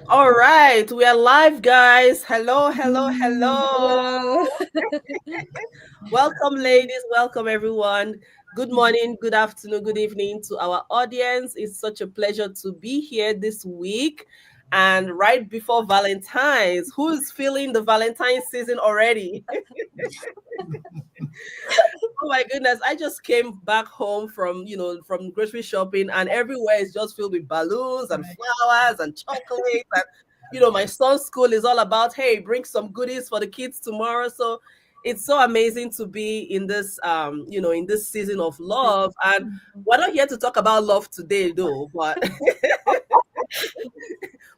All right, we are live, guys. Hello, hello, hello. Hello. Welcome, ladies. Welcome, everyone. Good morning, good afternoon, good evening to our audience. It's such a pleasure to be here this week. And right before Valentine's, who's feeling the Valentine's season already? Oh my goodness, I just came back home from grocery shopping, and everywhere is just filled with balloons and Right. flowers and chocolates. And my son's school is all about, hey, bring some goodies for the kids tomorrow. So it's so amazing to be in this in this season of love. And we're not here to talk about love today though, but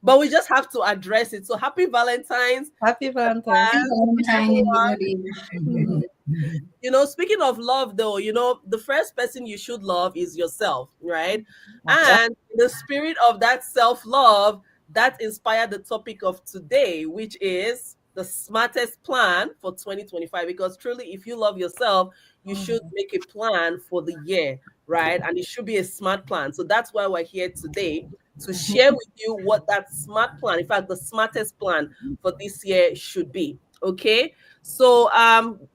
but we just have to address it. So happy Valentine's. Happy Valentine's. Happy Valentine, Everyone. everybody. Speaking of love, though, the first person you should love is yourself, right? Yep. And the spirit of that self love that inspired the topic of today, which is the smartest plan for 2025. Because truly, if you love yourself, you should make a plan for the year, right? And it should be a smart plan. So that's why we're here today to share with you what that smart plan, in fact, the smartest plan for this year should be. Okay. So,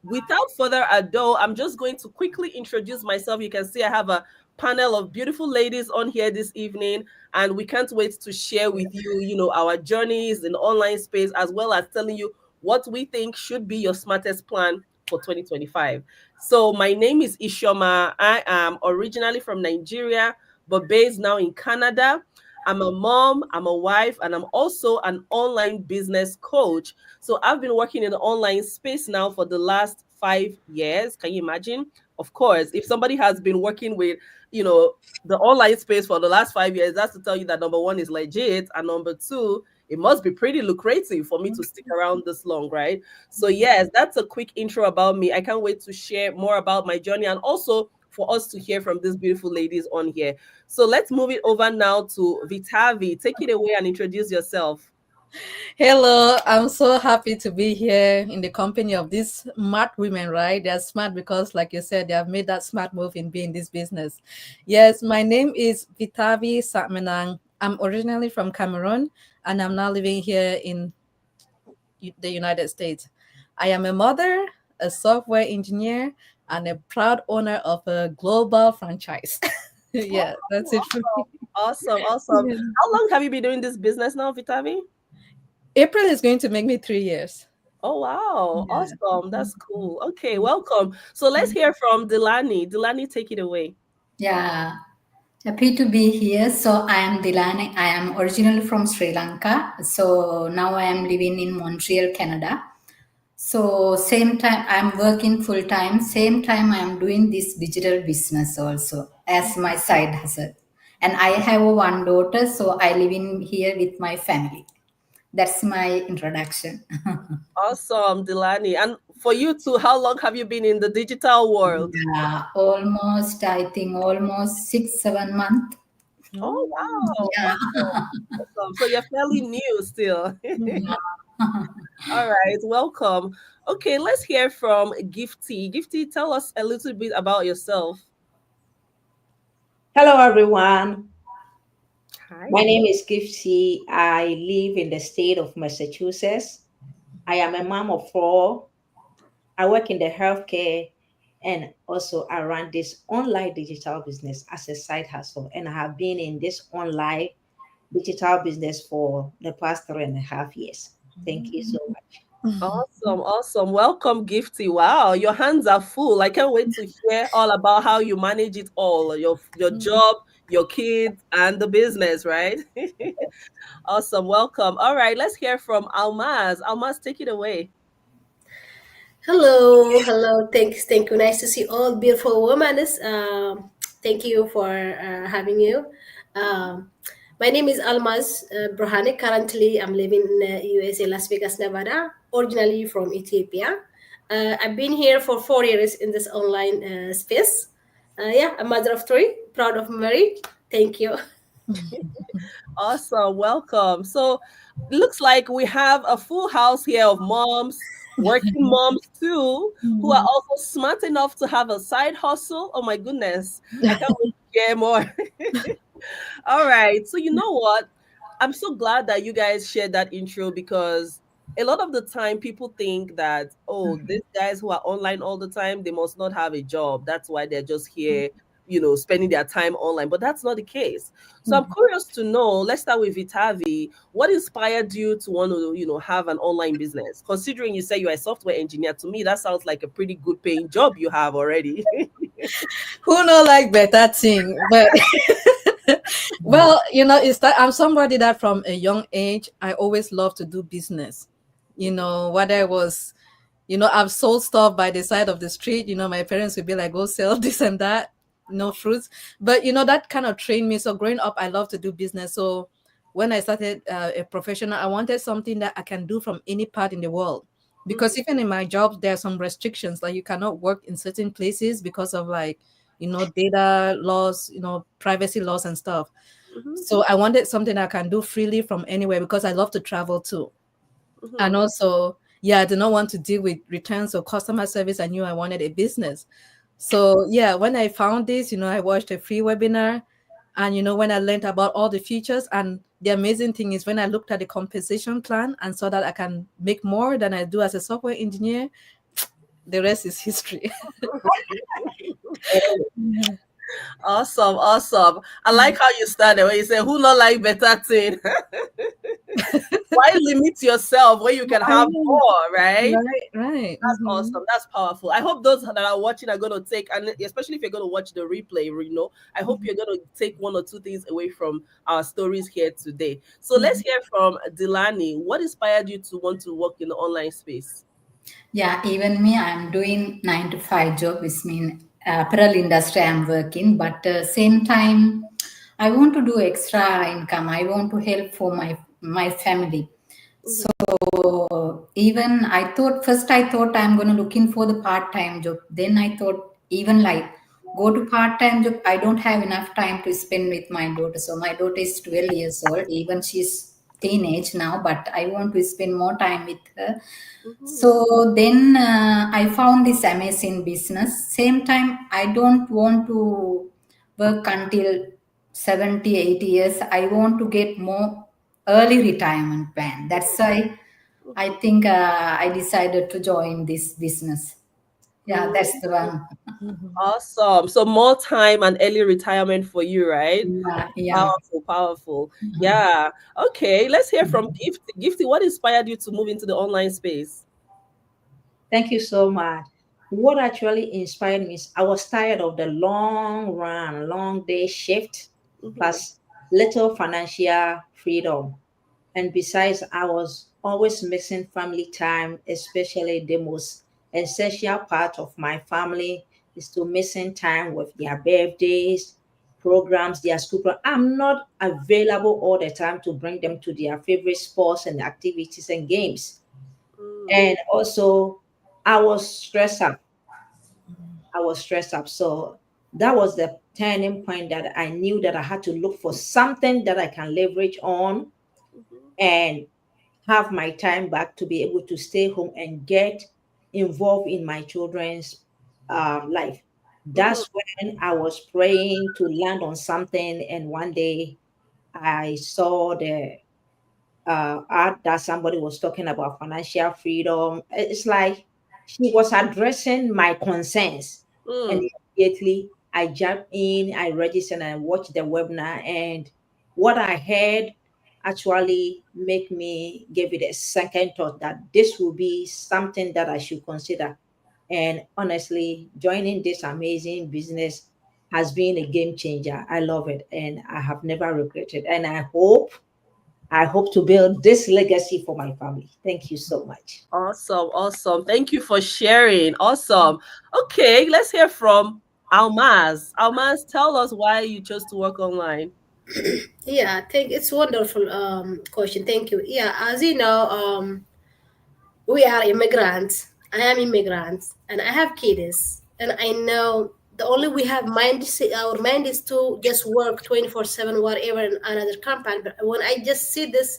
without further ado, I'm just going to quickly introduce myself. You can see I have a panel of beautiful ladies on here this evening, and we can't wait to share with you, our journeys in online space, as well as telling you what we think should be your smartest plan for 2025. So, my name is Ishoma. I am originally from Nigeria, but based now in Canada. I'm a mom, I'm a wife, and I'm also an online business coach. So I've been working in the online space now for the last 5 years. Can you imagine? Of course, if somebody has been working with, the online space for the last 5 years, that's to tell you that number one is legit, and number two, it must be pretty lucrative for me to stick around this long, right? So yes, that's a quick intro about me. I can't wait to share more about my journey and also for us to hear from these beautiful ladies on here. So let's move it over now to Vitavi. Take it away and introduce yourself. Hello. I'm so happy to be here in the company of these smart women, right? They're smart because, like you said, they have made that smart move in being this business. Yes, my name is Vitavi Satmanang. I'm originally from Cameroon and I'm now living here in the United States. I am a mother, a software engineer, and a proud owner of a global franchise. Yeah, that's it for me. Awesome, awesome. How long have you been doing this business now, Vitavi? April is going to make me 3 years. Oh wow, Yeah. awesome. That's cool. Okay, welcome. So let's hear from Delani. Delani, take it away. Yeah, happy to be here. So I am Dilani. I am originally from Sri Lanka. So now I am living in Montreal, Canada. So same time I'm working full time. Same time I am doing this digital business also as my side hustle. And I have one daughter, so I live in here with my family. That's my introduction. Awesome, Delani. And for you too, how long have you been in the digital world? Yeah, almost, I think almost 6, 7 months. Oh wow, Yeah. awesome, awesome. So you're fairly new still. Yeah. All right, welcome. Okay, let's hear from Gifty. Gifty, tell us a little bit about yourself. Hello, everyone. Hi. My name is Gifty. I live in the state of Massachusetts. I am a mom of four. I work in the healthcare and also I run this online digital business as a side hustle. And I have been in this online digital business for the past 3.5 years. Thank you so much. Awesome, awesome. Welcome, Gifty. Wow, your hands are full. I can't wait to hear all about how you manage it all, your job, your kids, and the business, right? Awesome. Welcome. All right, let's hear from Almaz. Almaz, take it away. Hello, hello. Thank you. Nice to see all beautiful women. Thank you for having you. Um, my name is Almaz Brahane. Currently, I'm living in USA, Las Vegas, Nevada. Originally from Ethiopia. I've been here for 4 years in this online space. Yeah, a mother of three, proud of marriage. Thank you. Awesome. Welcome. So, looks like we have a full house here of moms, working moms too, who are also smart enough to have a side hustle. Oh my goodness. I can't wait to hear more. All right. So, you know what? I'm so glad that you guys shared that intro, because a lot of the time people think that, oh, these guys who are online all the time, they must not have a job. That's why they're just here, spending their time online. But that's not the case. So I'm curious to know, let's start with Vitavi. What inspired you to want to, have an online business? Considering you say you're a software engineer, to me, that sounds like a pretty good paying job you have already. Who know like better thing? But well, it's that I'm somebody that from a young age I always love to do business. Whether it was, I've sold stuff by the side of the street. My parents would be like, go sell this and that, no fruits. But that kind of trained me. So growing up, I love to do business. So when I started a professional, I wanted something that I can do from any part in the world. Because even in my job, there are some restrictions, like you cannot work in certain places because of like, data laws, privacy laws and stuff. So I wanted something I can do freely from anywhere, because I love to travel too. And also, yeah, I did not want to deal with returns or customer service. I knew I wanted a business. So yeah, when I found this, I watched a free webinar, and when I learned about all the features, and the amazing thing is when I looked at the compensation plan and saw that I can make more than I do as a software engineer, the rest is history. Awesome, awesome. I like how you started when you say, who not like better thing? Why limit yourself when you can have more, right? Right. That's awesome. That's powerful. I hope those that are watching are going to take, and especially if you're going to watch the replay, I hope you're going to take one or two things away from our stories here today. So let's hear from Delani. What inspired you to want to work in the online space? Yeah, even me, I'm doing 9 to 5 job, which mean apparel industry I'm working, but same time, I want to do extra income. I want to help for my family. So even I thought I'm going to looking for the part-time job. Then I thought even like go to part-time job. I don't have enough time to spend with my daughter. So my daughter is 12 years old. Even she's teenage now, but I want to spend more time with her. So then I found this amazing business. Same time, I don't want to work until 70, 80 years. I want to get more early retirement plan. That's why I think I decided to join this business. Yeah, that's the one. Awesome. So more time and early retirement for you, right? Yeah. Powerful. Yeah. Okay. Let's hear from Gifty. Gifty, what inspired you to move into the online space? Thank you so much. What actually inspired me is I was tired of the long run, long day shift, plus little financial freedom. And besides, I was always missing family time, especially the most essential part of my family is to missing time with their birthdays, programs, their school. I'm not available all the time to bring them to their favorite sports and activities and games. And also, I was stressed up. So that was the turning point that I knew that I had to look for something that I can leverage on and have my time back to be able to stay home and get involved in my children's life. That's when I was praying to land on something, and one day I saw the ad that somebody was talking about financial freedom. It's like she was addressing my concerns, and immediately I jumped in, I registered, and I watched the webinar, and what I heard actually make me give it a second thought that this will be something that I should consider. And honestly, joining this amazing business has been a game changer. I love it, and I have never regretted. And I hope to build this legacy for my family. Thank you so much. Awesome. Thank you for sharing. Awesome. Okay, let's hear from Almaz. Almaz, tell us why you chose to work online. Yeah, I think it's wonderful question. Thank you. Yeah, as you know, we are immigrants. I am immigrants, and I have kids, and I know the only we have mind. Our mind is to just work 24/7, whatever in another company. But when I just see this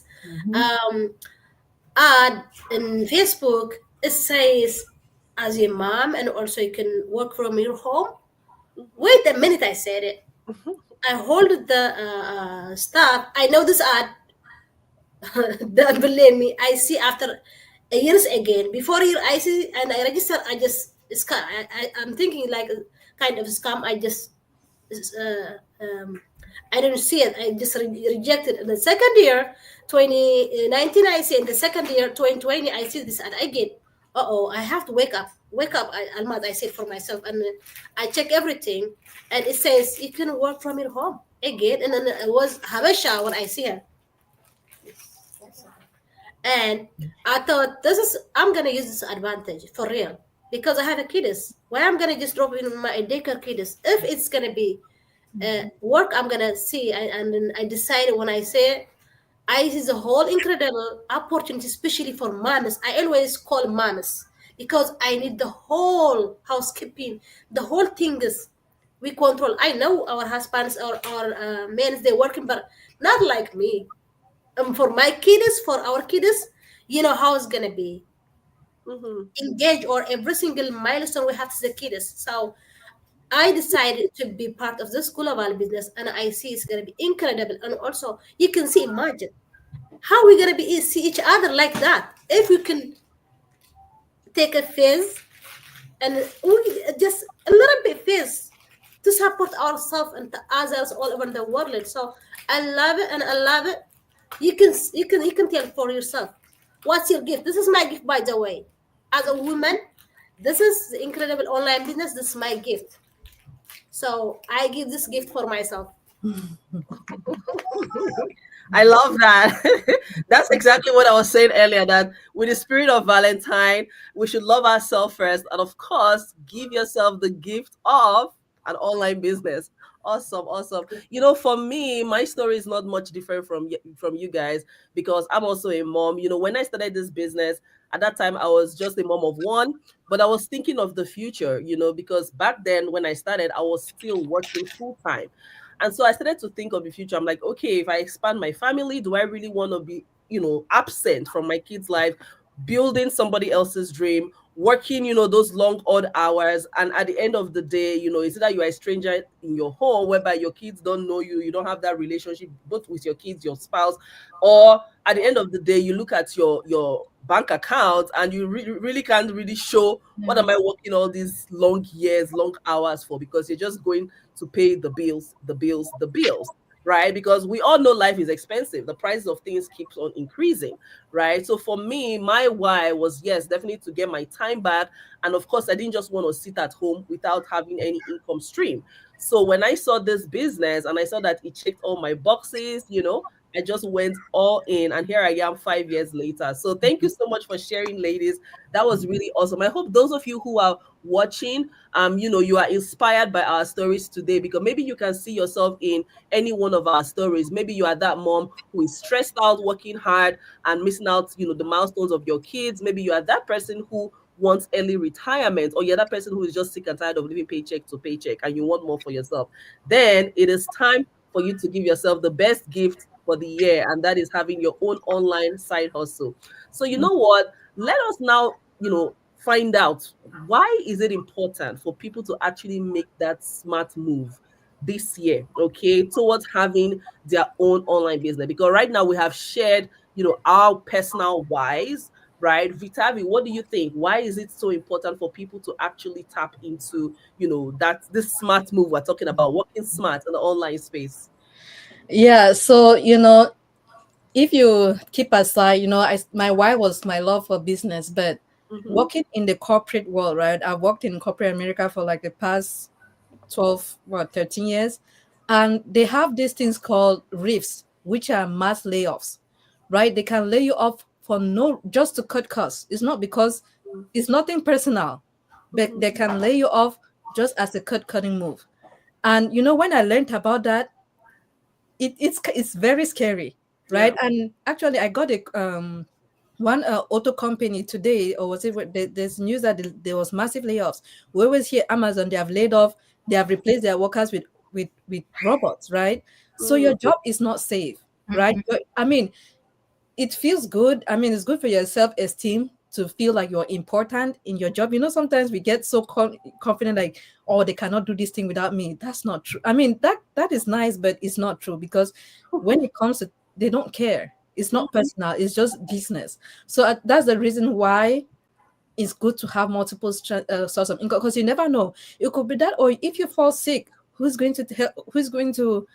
ad in Facebook, it says as a mom, and also you can work from your home. Wait a minute, I said it. I hold the stuff. I know this ad Don't believe me. I see after years again. Before year, I see and I register. I just scam. I'm thinking like a kind of scam. I just I didn't see it. I just rejected. In the second year, 2019, I see. In the second year, 2020, I see this and I get. Oh, I have to wake up. Wake up, Almaz. I said for myself, and I check everything, and it says you can work from your home again. And then it was Habesha when I see her. And I thought I'm gonna use this advantage for real because I have a kiddos. Why I'm gonna just drop in my daycare kiddos? If it's gonna be work, I'm gonna see. And then I decided when I say I see the whole incredible opportunity, especially for moms. I always call moms because I need the whole housekeeping, the whole things we control. I know our husbands or men they working, but not like me. For my kiddos, for our kiddos, you know how it's gonna be engaged or every single milestone we have to the kiddos. So I decided to be part of this global business, and I see it's gonna be incredible. And also, you can see, imagine how we gonna be see each other like that if we can take a phase and we just a little bit phase to support ourselves and to others all over the world. So I love it and I love it. You can tell for yourself what's your gift. This is my gift, by the way. As a woman, this is the incredible online business. This is my gift. So I give this gift for myself. I love that. That's exactly what I was saying earlier, that with the spirit of Valentine, we should love ourselves first. And of course, give yourself the gift of an online business. Awesome, awesome. For me, my story is not much different from you guys because I'm also a mom. When I started this business, at that time I was just a mom of one, but I was thinking of the future, because back then when I started, I was still working full time. And so I started to think of the future. I'm like, okay, if I expand my family, do I really want to be, absent from my kids' life, building somebody else's dream, working, those long odd hours? And at the end of the day, it's either you are a stranger in your home whereby your kids don't know you, you don't have that relationship both with your kids, your spouse, or at the end of the day, you look at your bank account and you really can't really show what am I working all these long years, long hours for, because you're just going to pay the bills, right? Because we all know life is expensive. The price of things keeps on increasing, right? So for me, my why was, yes, definitely to get my time back. And of course, I didn't just want to sit at home without having any income stream. So when I saw this business and I saw that it checked all my boxes, I just went all in, and here I am 5 years later. So thank you so much for sharing, ladies. That was really awesome. I hope those of you who are watching, you are inspired by our stories today, because maybe you can see yourself in any one of our stories. Maybe you are that mom who is stressed out, working hard and missing out, the milestones of your kids. Maybe you are that person who wants early retirement, or you're that person who is just sick and tired of living paycheck to paycheck and you want more for yourself. Then it is time for you to give yourself the best gift for the year, and that is having your own online side hustle. So you know what? Let us now, find out, why is it important for people to actually make that smart move this year, okay, towards having their own online business? Because right now we have shared, our personal whys, right? Vitavi, what do you think? Why is it so important for people to actually tap into, that this smart move we're talking about, working smart in the online space? Yeah, so if you keep aside, my why was my love for business, but working in the corporate world, right? I've worked in corporate America for like the past 13 years, and they have these things called RIFs, which are mass layoffs, right? They can lay you off for just to cut costs. It's not because it's nothing personal, but they can lay you off just as a cutting move. And when I learned about that, it's very scary, right? Yeah. And actually, I got a one auto company today, or was it? There's news that there was massive layoffs. We always hear Amazon, they have laid off, they have replaced their workers with robots, right? So your job is not safe, right? But, I mean, it feels good. I mean, it's good for your self-esteem to feel like you're important in your job. Sometimes we get so confident, like, oh, they cannot do this thing without me. That's not true. I mean, that is nice, but it's not true, because when it comes to, they don't care. It's not personal, it's just business. So that's the reason why it's good to have multiple sources of income, because you never know. It could be that, or if you fall sick, who's going to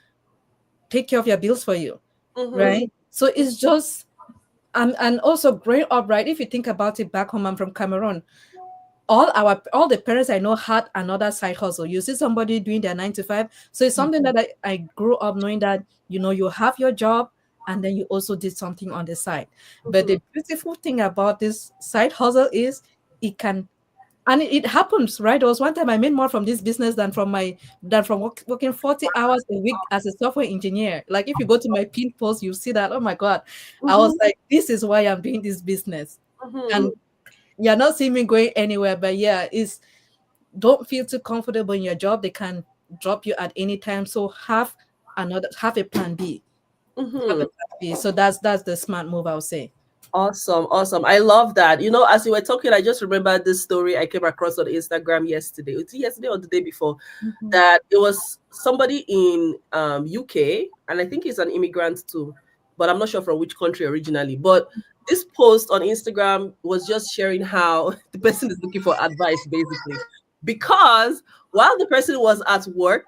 take care of your bills for you, right? So it's just and also growing up, right? If you think about it, back home, I'm from Cameroon. All the parents I know had another side hustle. You see somebody doing their 9 to 5. So it's something that I grew up knowing that, you have your job and then you also did something on the side. But the beautiful thing about this side hustle is it can, and it happens, right? There was one time I made more from this business than from working 40 hours a week as a software engineer. Like if you go to my pin post, you see that. Oh my God. I was like, this is why I'm doing this business. And you're not seeing me going anywhere, but yeah, don't feel too comfortable in your job. They can drop you at any time. So have a plan B. Have a plan B. So that's the smart move, I would say. Awesome, awesome. I love that. As you were talking, I just remembered this story I came across on Instagram yesterday. Was it yesterday or the day before? That it was somebody in UK, and I think he's an immigrant too, but I'm not sure from which country originally. But this post on Instagram was just sharing how the person is looking for advice, basically, because while the person was at work,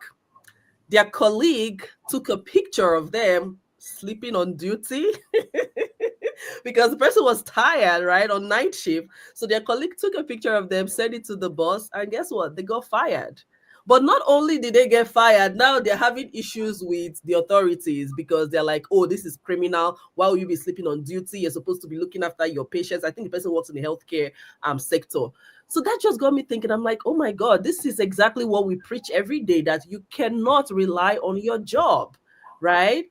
their colleague took a picture of them sleeping on duty because the person was tired, right, on night shift. So their colleague took a picture of them, sent it to the boss, and guess what? They got fired. But not only did they get fired, now they're having issues with the authorities because they're like, oh, this is criminal. Why will you be sleeping on duty? You're supposed to be looking after your patients. I think the person works in the healthcare sector. So that just got me thinking. I'm like, oh my God, this is exactly what we preach every day, that you cannot rely on your job, right?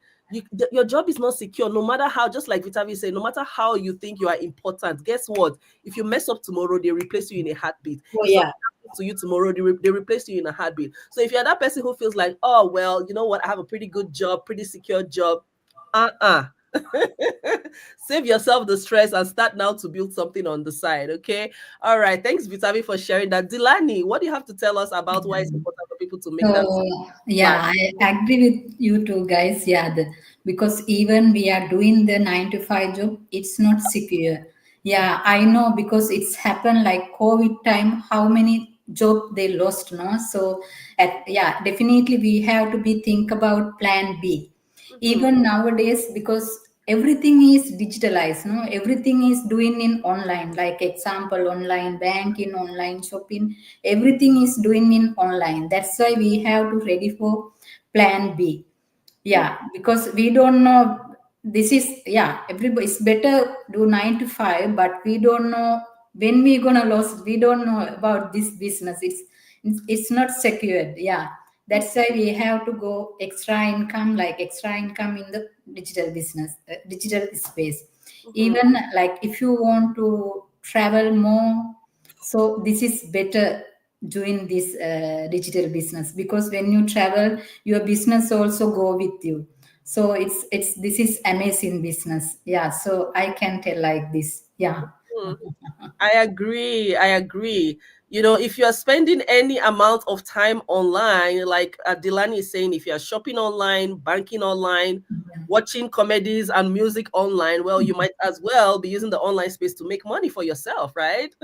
Your job is not secure, no matter how, just like Vitavi said, no matter how you think you are important. Guess what? If you mess up tomorrow, they replace you in a heartbeat. Oh, yeah. To you tomorrow, they replace you in a heartbeat. So if you're that person who feels like, oh, well, you know what, I have a pretty good job, pretty secure job, save yourself the stress and start now to build something on the side. Okay. All right. Thanks, Vitavi, for sharing that. Dilani, what do you have to tell us about why it's important for people to make that? Yeah, I agree with you two guys. Yeah, because even we are doing the 9 to 5 job, it's not secure. Yeah, I know, because it's happened like COVID time, how many job they lost, no? So yeah, definitely we have to be think about plan B. Even nowadays, because everything is digitalized, no, everything is doing in online, like example, online banking, online shopping, everything is doing in online. That's why we have to ready for plan B. Yeah, because we don't know, this is, yeah, everybody's better do 9 to 5, but we don't know when we gonna lose. We don't know about this business. It's not secured. Yeah, that's why we have to go extra income, like extra income in the digital business, digital space. Even like if you want to travel more, so this is better doing this digital business, because when you travel, your business also go with you. So this is amazing business. Yeah, so I can tell like this. Yeah. I agree. If you're spending any amount of time online, like Dilani is saying, if you're shopping online, banking online, watching comedies and music online, well, you might as well be using the online space to make money for yourself, right?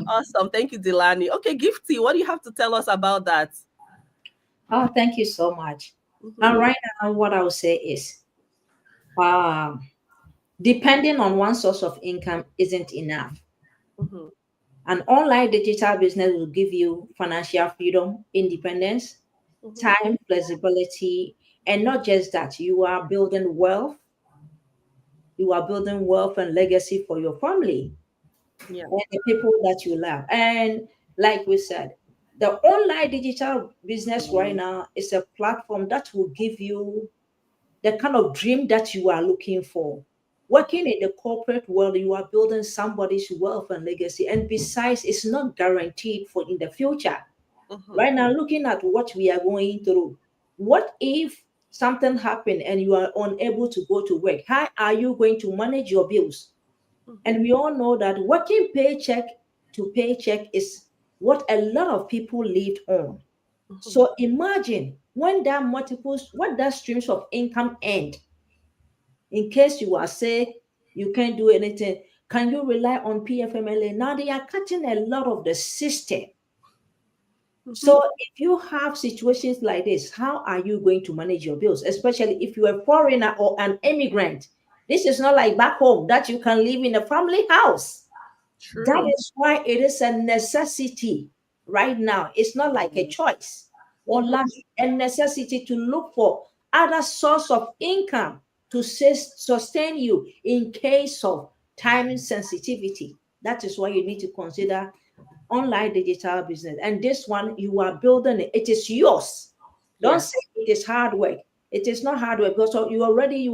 Awesome. Thank you, Dilani. Okay, Gifty, what do you have to tell us about that? Oh, thank you so much. And right now, what I would say is, depending on one source of income isn't enough. An online digital business will give you financial freedom, independence, time, flexibility, and not just that, you are building wealth. You are building wealth and legacy for your family and the people that you love. And like we said, the online digital business right now is a platform that will give you the kind of dream that you are looking for. Working in the corporate world, you are building somebody's wealth and legacy. And besides, it's not guaranteed for in the future. Right now, looking at what we are going through, what if something happened and you are unable to go to work? How are you going to manage your bills? And we all know that working paycheck to paycheck is what a lot of people lived on. So imagine when that streams of income end, In case you are sick, you can't do anything. Can you rely on PFMLA? Now they are cutting a lot of the system. So if you have situations like this, how are you going to manage your bills? Especially if you're a foreigner or an immigrant. This is not like back home that you can live in a family house. True. That is why it is a necessity right now. It's not like a choice or a necessity to look for other source of income to sustain you in case of time sensitivity. That is why you need to consider online digital business. And this one, you are building it. It is yours. Don't Yes. say it is hard work. It is not hard work because you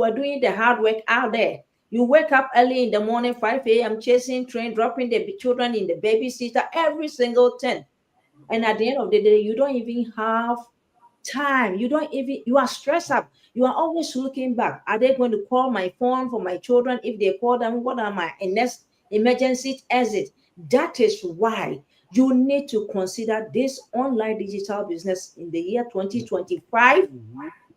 are doing the hard work out there. You wake up early in the morning, 5 a.m., chasing train, dropping the children in the babysitter, every single thing. And at the end of the day, you don't even have time. You are stressed up. You are always looking back. Are they going to call my phone for my children? If they call them, what are my next emergency exit? That is why you need to consider this online digital business in the year 2025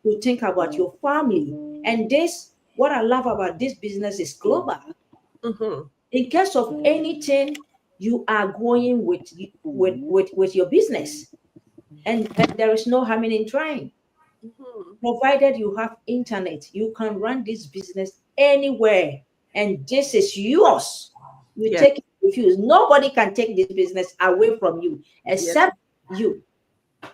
to think about your family. And this, what I love about this business is global. In case of anything, you are going with your business. And there is no harm in trying. Provided you have internet, you can run this business anywhere. And this is yours. You take it with you. Nobody can take this business away from you except you.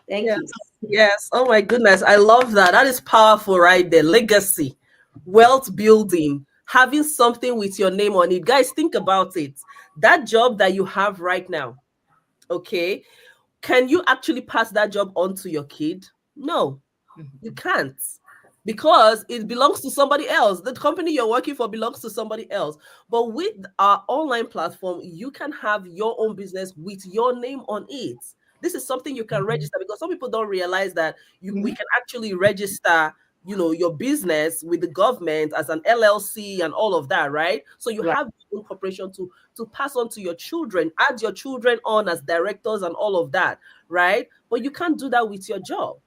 Thank you. Yes. Oh my goodness. I love that. That is powerful right there. Legacy, wealth building, having something with your name on it. Guys, think about it. That job that you have right now, okay, can you actually pass that job on to your kid? No, you can't, because it belongs to somebody else. The company you're working for belongs to somebody else. But with our online platform, you can have your own business with your name on it. This is something you can register, because some people don't realize that we can actually register, your business with the government as an LLC and all of that, right? So you have your own corporation to pass on to your children, add your children on as directors and all of that, right? But you can't do that with your job.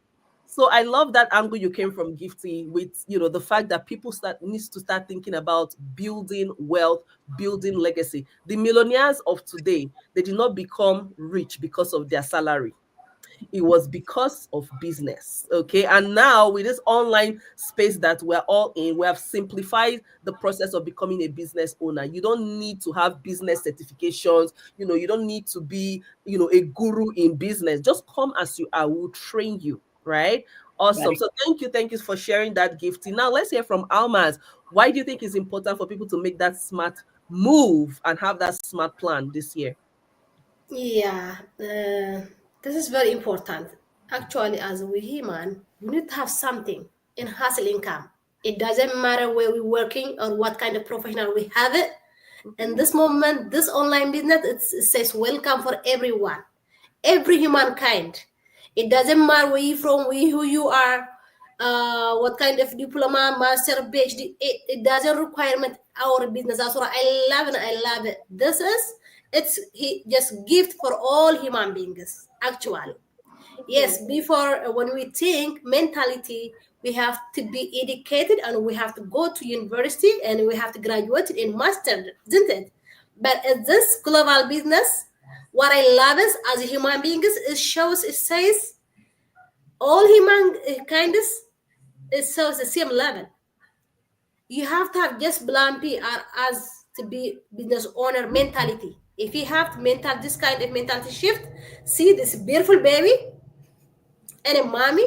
So I love that angle you came from, Gifty, with the fact that people needs to start thinking about building wealth, building legacy. The millionaires of today, they did not become rich because of their salary. It was because of business. Okay. And now with this online space that we're all in, we have simplified the process of becoming a business owner. You don't need to have business certifications. You don't need to be, a guru in business. Just come as you are. We'll train you. Right? Awesome. Right. So thank you for sharing that, Gifty. Now let's hear from Almaz. Why do you think it's important for people to make that smart move and have that smart plan this year? Yeah, this is very important. Actually, as we human, we need to have something in hustle income. It doesn't matter where we're working or what kind of professional we have it. In this moment, this online business, it says welcome for everyone, every humankind. It doesn't matter where you're from, who you are, what kind of diploma, master, PhD. It doesn't require our business. That's what I love, and I love it. It's just gift for all human beings. Actually, yes. Before, when we think mentality, we have to be educated and we have to go to university and we have to graduate in master, isn't it? But in this global business, what I love is, as a human beings, it says all humankind it shows the same level. You have to have just blind PR as to be business owner mentality. If you have this kind of mentality shift, see this beautiful baby and a mommy,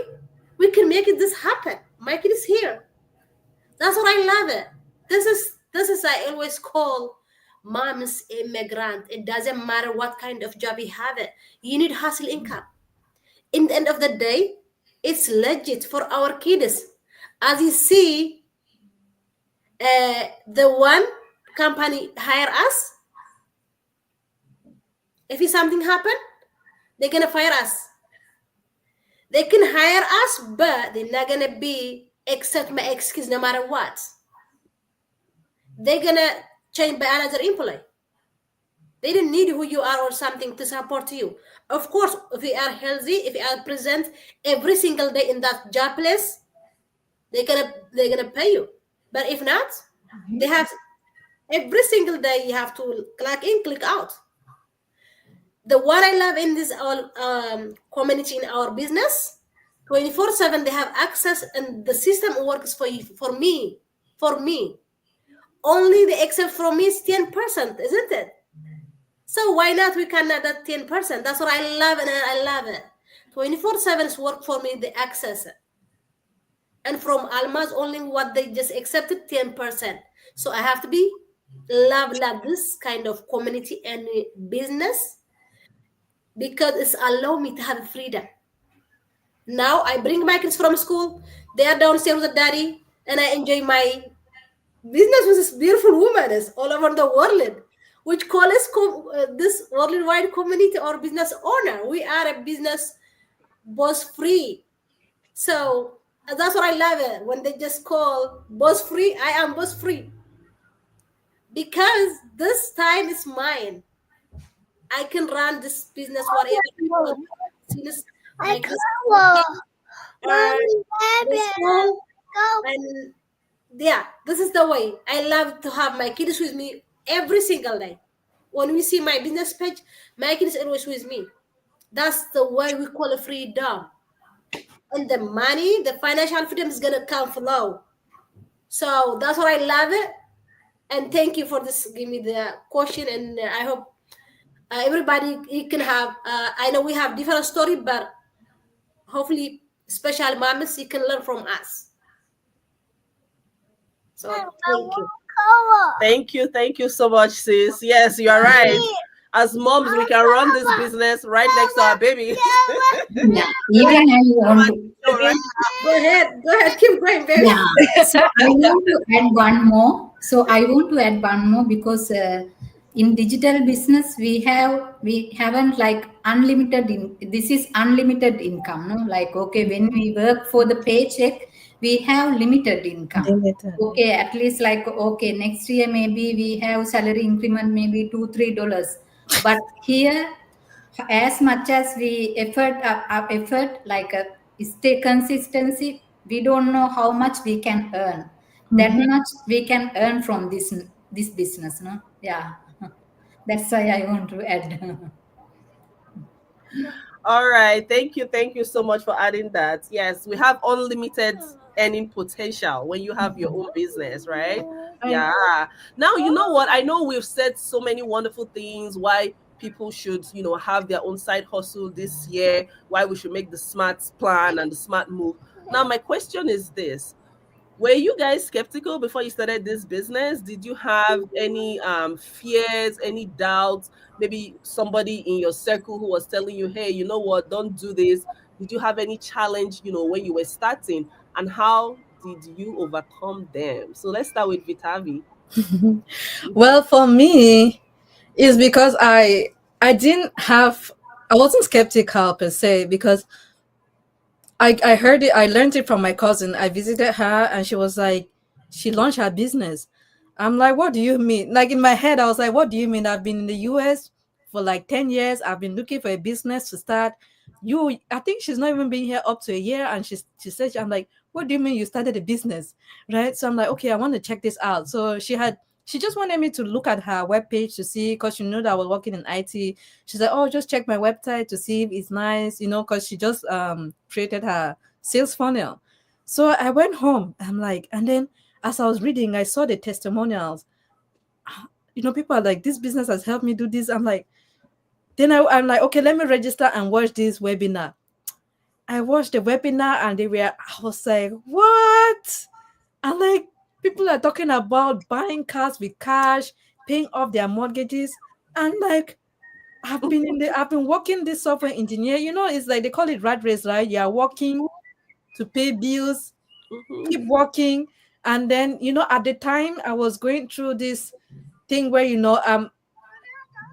we can make this happen. My kid is here. That's what I love it. This is I always call mom's immigrant. It doesn't matter what kind of job you have it. You need hustle income. In the end of the day, it's legit for our kids. As you see, the one company hire us. If something happen, they're gonna fire us. They can hire us, but they're not gonna be accept my excuse no matter what. They're gonna change by another employee. They don't need who you are or something to support you. Of course, if you are healthy, if you are present every single day in that job place, they're gonna pay you. But if not, they have every single day you have to click in, click out. The what I love in this all community in our business, 24/7 they have access and the system works for you, for me. Only the except from me is 10%, isn't it? So why not we can add that 10%? That's what I love, and I love it. 24/7 is work for me, the access. And from Almas, only what they just accepted 10%. So I have to be love this kind of community and business because it's allow me to have freedom. Now I bring my kids from school, they are downstairs with daddy, and I enjoy my business with this beautiful woman is all over the world, which call us this worldwide community or business owner. We are a business boss free. So that's what I love it when they just call boss free. I am boss free because this time is mine. I can run this business whatever. Since my kids are in school, and yeah, this is the way I love to have my kids with me every single day. When we see my business page, my kids always with me. That's the way we call it freedom. And the money, the financial freedom is gonna come flow. So that's what I love it. And thank you for this. Give me the question, and I hope everybody you can have. I know we have different story, but hopefully, special moments you can learn from us. So Thank you so much, sis. Yes, you are right. As moms, we can run this business right next to our babies. Yeah, even I want to. Go ahead, keep going, baby. Yeah. So I want to add one more. Because in digital business we haven't like unlimited this is unlimited income, no? Like okay, when we work for the paycheck, we have limited income. Limited. Okay, at least like okay, next year maybe we have salary increment maybe $2-3. But here, as much as we effort like stay consistency, we don't know how much we can earn. That much we can earn from this business, no? Yeah. That's why I want to add. All right. Thank you so much for adding that. Yes, we have unlimited earning potential when you have your own business, right? Yeah. Now, you know what? I know we've said so many wonderful things why people should, have their own side hustle this year, why we should make the smart plan and the smart move. Now, my question is this. Were you guys skeptical before you started this business? Did you have any fears, any doubts? Maybe somebody in your circle who was telling you, hey, you know what, don't do this. Did you have any challenge, when you were starting? And how did you overcome them? So let's start with Vitavi. Well, for me, it's because I wasn't skeptical per se, because I heard it, I learned it from my cousin. I visited her and she was like, she launched her business. I'm like, what do you mean? Like in my head, I was like, what do you mean? I've been in the US for like 10 years. I've been looking for a business to start. I think she's not even been here up to a year. And she said, I'm like, what do you mean you started a business? Right. So I'm like, okay, I want to check this out. So she just wanted me to look at her webpage to see, because she knew that I was working in IT. She said, oh, just check my website to see if it's nice, because she just created her sales funnel. So I went home. I'm like, and then as I was reading, I saw the testimonials. People are like, this business has helped me do this. I'm like, I'm like, okay, let me register and watch this webinar. I watched the webinar and I was like, what? I'm like, people are talking about buying cars with cash, paying off their mortgages. And like, I've been working this software engineer. It's like they call it rat race, right? You're working to pay bills, keep working. And then, at the time I was going through this thing where,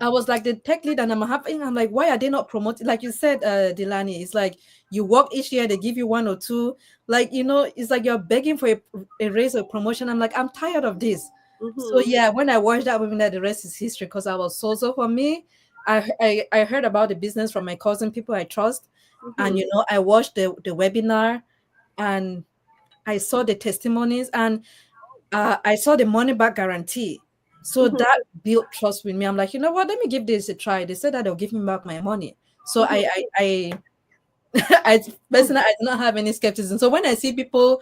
I was like the tech lead, and I'm like, why are they not promoting? Like you said, Delani, it's like you work each year, they give you 1 or 2. Like, it's like you're begging for a raise or promotion. I'm like, I'm tired of this. So yeah, when I watched that webinar, the rest is history, because I was so for me. I heard about the business from my cousin, people I trust. And I watched the webinar and I saw the testimonies, and I saw the money back guarantee. So Mhm, that built trust with me. I'm like, you know what? Let me give this a try. They said that they'll give me back my money. So mhm. I personally, I do not have any skepticism. So when I see people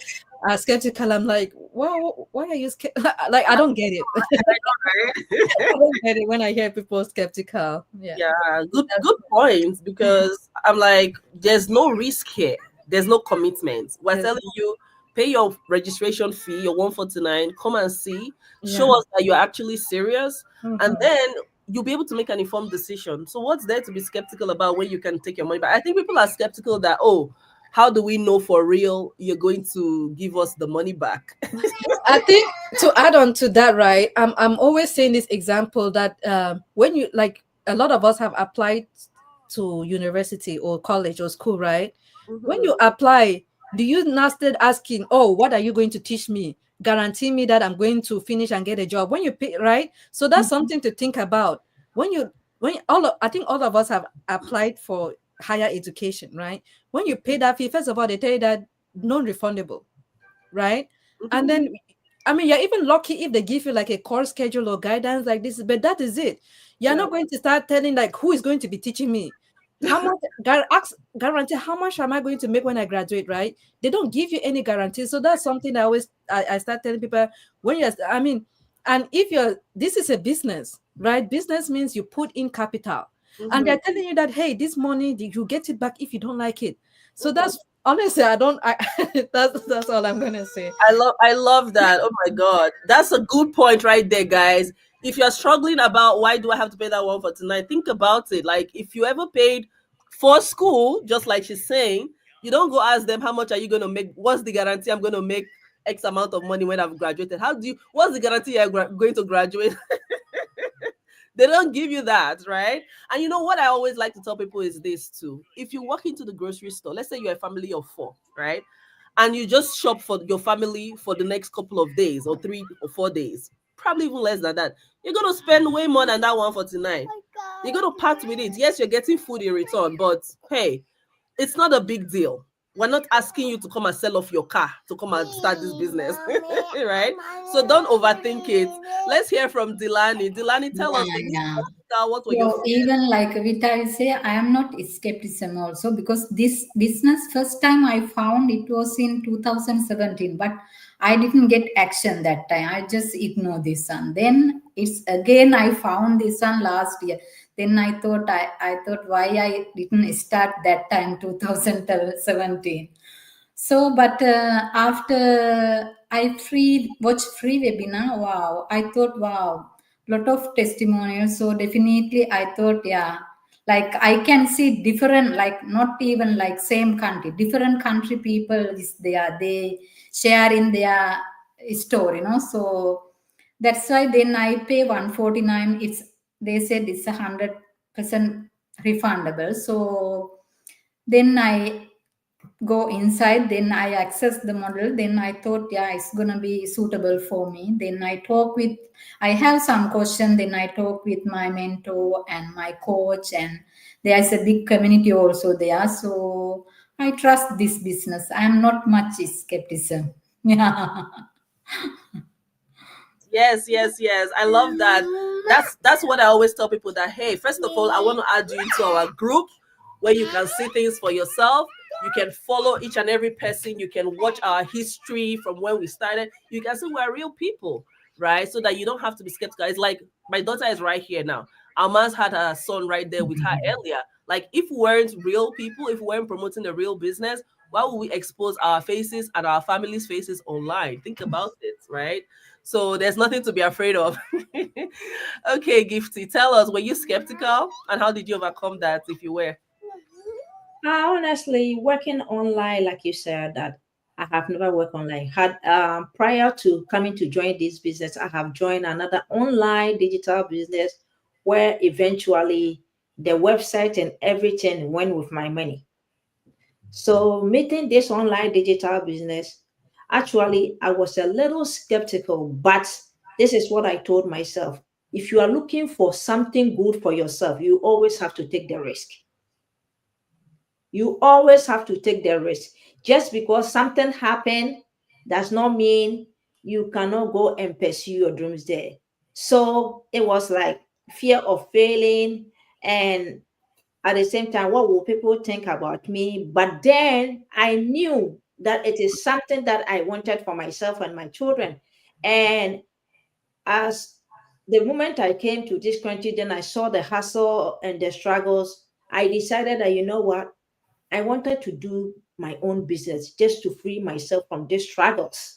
are skeptical, I'm like, well, why are you like? I don't get it. I don't get it when I hear people skeptical. Yeah. Yeah, good point. Because I'm like, there's no risk here. There's no commitment. We're Yes. telling you, pay your registration fee, your 149. Come and see. Yeah. Show us that you're actually serious, and Mhm. then you'll be able to make an informed decision. So what's there to be skeptical about when you can take your money back? I think people are skeptical that, oh, how do we know for real you're going to give us the money back? I think to add on to that, right? I'm always saying this example that when you like a lot of us have applied to university or college or school, right? When Mhm. you apply, do you now start asking, oh, what are you going to teach me? Guarantee me that I'm going to finish and get a job. When you pay, right? So that's something to think about. When I think all of us have applied for higher education, right? When you pay that fee, first of all, they tell you that non-refundable, right? And Mhm. then, I mean, you're even lucky if they give you like a course schedule or guidance like this, but that is it. You're Yeah. not going to start telling like who is going to be teaching me. How much guarantee how much am I going to make when I graduate, right? They don't give you any guarantee. So that's something I start telling people when you're I mean, and if you're this is a business, right? Business means you put in capital. And Mhm. they're telling you that hey, this money you get it back if you don't like it. So Mhm. that's honestly, I that's all I'm gonna say. I love that. Oh my god. That's a good point right there, guys. If you're struggling about why do I have to pay that one for tonight, think about it. Like if you ever paid for school, just like she's saying, you don't go ask them how much are you gonna make, what's the guarantee I'm gonna make X amount of money when I've graduated. What's the guarantee you're going to graduate? They don't give you that, right? And you know what I always like to tell people is this too. If you walk into the grocery store, let's say you're a family of 4, right? And you just shop for your family for the next couple of days or 3 or 4 days, probably even less than that. You're gonna spend way more than that 149. You're gonna part with it. Yes, you're getting food in return, but hey, it's not a big deal. We're not asking you to come and sell off your car to come and start this business, right? So don't overthink it. Let's hear from Delani. Delani, tell us, Yeah, were you yeah. skeptical? What were your So fears? even like with I say, I am not skepticism also because this business first time I found it was in 2017, but I didn't get action that time. I just ignore this one. Then it's again I found this one last year. Then I thought why I didn't start that time 2017. So, but after I watch free webinar, wow, I thought, wow, lot of testimonials. So definitely, I thought, yeah, like I can see different, like not even like same country, different country people is there. They share in their story, So that's why then I pay 149. They said it's 100% refundable. So then I go inside, then I access the model, then I thought yeah it's gonna be suitable for me. Then I have some question, then I talk with my mentor and my coach, and there's a big community also there, so I trust this business. I'm not much skepticism. Yeah. Yes, yes, yes. I love that. That's what I always tell people that hey, first of all, I want to add you into our group where you can see things for yourself. You can follow each and every person. You can watch our history from when we started. You can see we're real people, right? So that you don't have to be skeptical. It's like my daughter is right here now. Alma's had her son right there with her earlier. Like if we weren't real people, if we weren't promoting the real business, why would we expose our faces and our families' faces online? Think about it, right? So there's nothing to be afraid of. Okay, Gifty, tell us, were you skeptical and how did you overcome that if you were? Honestly, working online, like you said, that I have never worked online. Had prior to coming to join this business, I have joined another online digital business where eventually the website and everything went with my money. So meeting this online digital business, actually, I was a little skeptical, but this is what I told myself. If you are looking for something good for yourself, you always have to take the risk. You always have to take the risk. Just because something happened does not mean you cannot go and pursue your dreams there. So it was like fear of failing, and at the same time, what will people think about me? But then I knew that it is something that I wanted for myself and my children. And as the moment I came to this country, then I saw the hustle and the struggles. I decided that, you know what, I wanted to do my own business just to free myself from these struggles.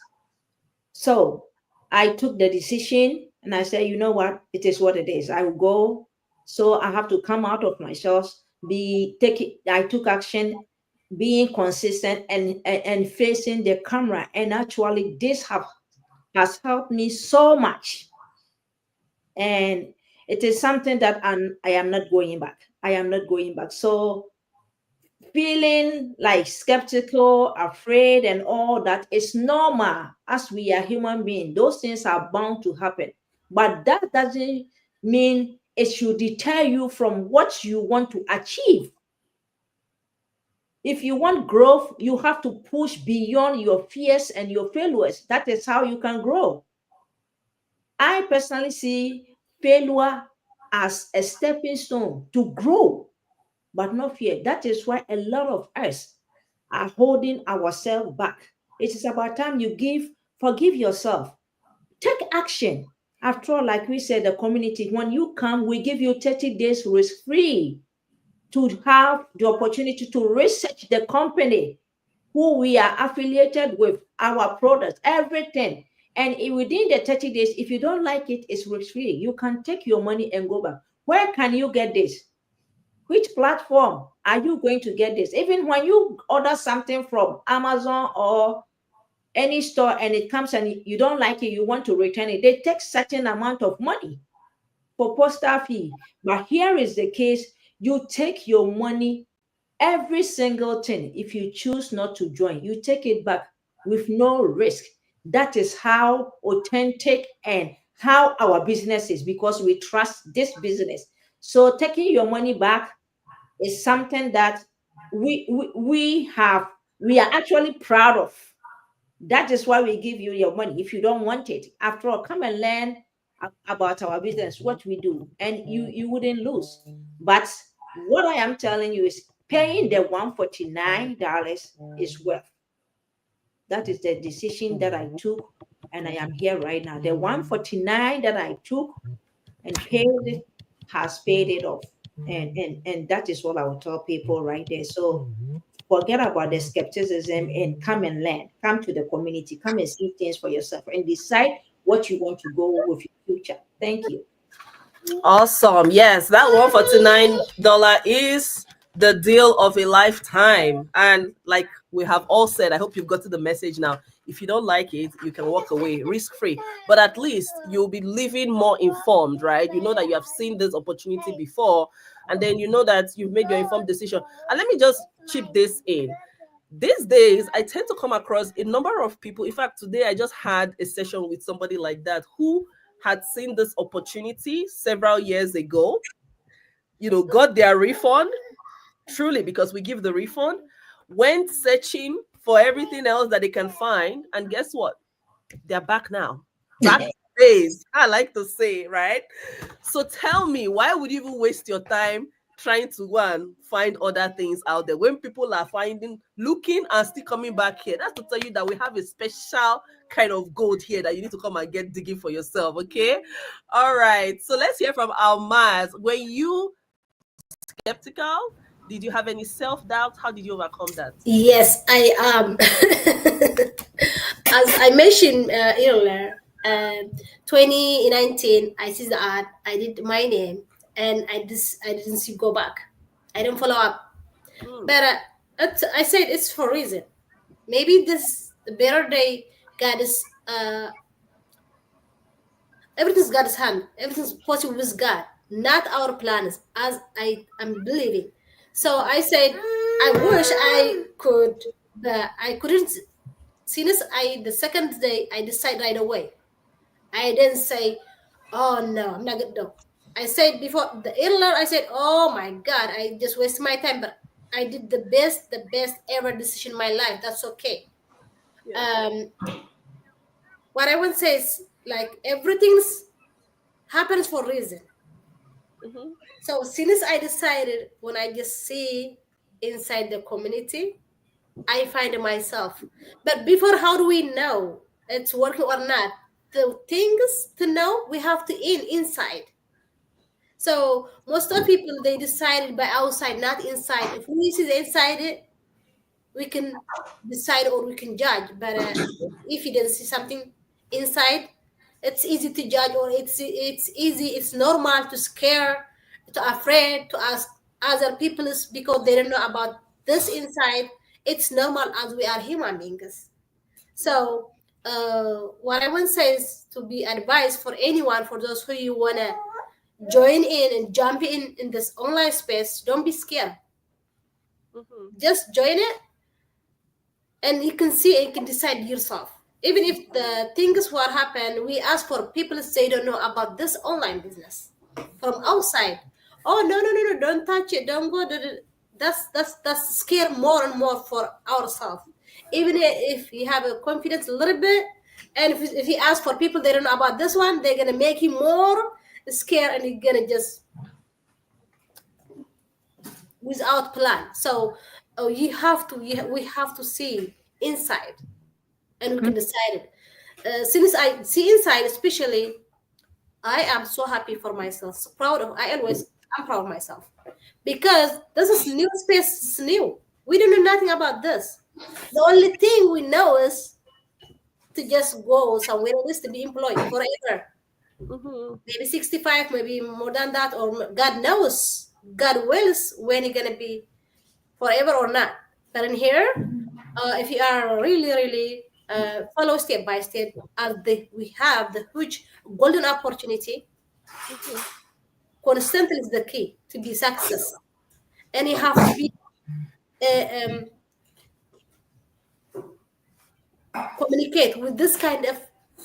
So I took the decision and I said, you know what, it is what it is. I will go. So I have to come out of my shells, I took action, being consistent and facing the camera. And actually this has helped me so much. And it is something that I am not going back. I am not going back. So feeling like skeptical, afraid, and all that is normal as we are human beings. Those things are bound to happen. But that doesn't mean it should deter you from what you want to achieve. If you want growth, you have to push beyond your fears and your failures. That is how you can grow. I personally see failure as a stepping stone to grow, but not fear. That is why a lot of us are holding ourselves back. It is about time you forgive yourself. Take action. After all, like we said, the community, when you come, we give you 30 days risk-free to have the opportunity to research the company, who we are affiliated with, our products, everything. And within the 30 days, if you don't like it, it's risk-free. You can take your money and go back. Where can you get this? Which platform are you going to get this? Even when you order something from Amazon or any store and it comes and you don't like it, you want to return it, they take certain amount of money for postal fee. But here is the case, you take your money, every single thing. If you choose not to join, you take it back with no risk. That is how authentic and how our business is, because we trust this business. So taking your money back is something that we are actually proud of. That is why we give you your money. If you don't want it, after all, come and learn about our business, what we do, and you wouldn't lose. But what I am telling you is paying the $149 is worth. That is the decision that I took, and I am here right now. The $149 that I took and paid it has paid it off. And that is what I will tell people right there. So forget about the skepticism and come and learn. Come to the community. Come and see things for yourself and decide what you want to go with your future. Thank you. Awesome. Yes, that $149 is the deal of a lifetime. And like we have all said, I hope you've got to the message now. If you don't like it, you can walk away risk-free. But at least you'll be living more informed, right? You know that you have seen this opportunity before, and then you know that you've made your informed decision. And let me just chip this in. These days, I tend to come across a number of people. In fact, today I just had a session with somebody like that who had seen this opportunity several years ago, got their refund, truly, because we give the refund, went searching for everything else that they can find, and guess what? They're back now. Back to days, I like to say, right? So tell me, why would you even waste your time trying to go and find other things out there when people are looking and still coming back here? That's to tell you that we have a special kind of gold here that you need to come and get digging for yourself. Okay. All right, so let's hear from Almaz. Were you skeptical? Did you have any self-doubt? How did you overcome that? Yes, I am. As I mentioned earlier, 2019, I see the ad, I did my name, and I didn't see go back. I didn't follow up. But I said it's for a reason. Maybe this the better day God is everything's God's hand. Everything's possible with God, not our plans, as I am believing. So I said, I wish I could, but I couldn't. Since the second day, I decided right away. I didn't say, oh no, I'm not gonna do. I said before the earlier, I said, oh my God, I just wasted my time, but I did the best ever decision in my life. That's okay. Yeah. what I want to say is like everything's happens for a reason. Mm-hmm. So since I decided when I just see inside the community, I find myself. But before, how do we know it's working or not? The things to know we have to inside. So most of people they decided by outside, not inside. If we see the inside it, we can decide or we can judge. But if you didn't see something inside, it's easy to judge, or it's easy, it's normal to scare, to afraid to ask other people because they don't know about this inside. It's normal as we are human beings. So what I want to say is to be advised for anyone, for those who you wanna join in and jump in this online space. Don't be scared. Mm-hmm. Just join it, and you can see and you can decide yourself. Even if the things what happen, we ask for people say don't know about this online business from outside. Oh no, don't touch it, don't go. That's scare more and more for ourselves. Even if you have a confidence a little bit, and if you ask for people they don't know about this one, they're gonna make you more scared, and you're gonna just without plan. So we have to see inside, and we can decide it. Since I see inside, especially, I am so happy for myself, so proud of. I'm proud of myself because this is new space. It's new. We don't know nothing about this. The only thing we know is to just go somewhere else to be employed forever. Mm-hmm. Maybe 65, maybe more than that, or God knows, God wills when you're gonna be forever or not. But in here, if you are really follow step by step, we have the huge golden opportunity. Constantly is the key to be success, and you have to be communicate with this kind of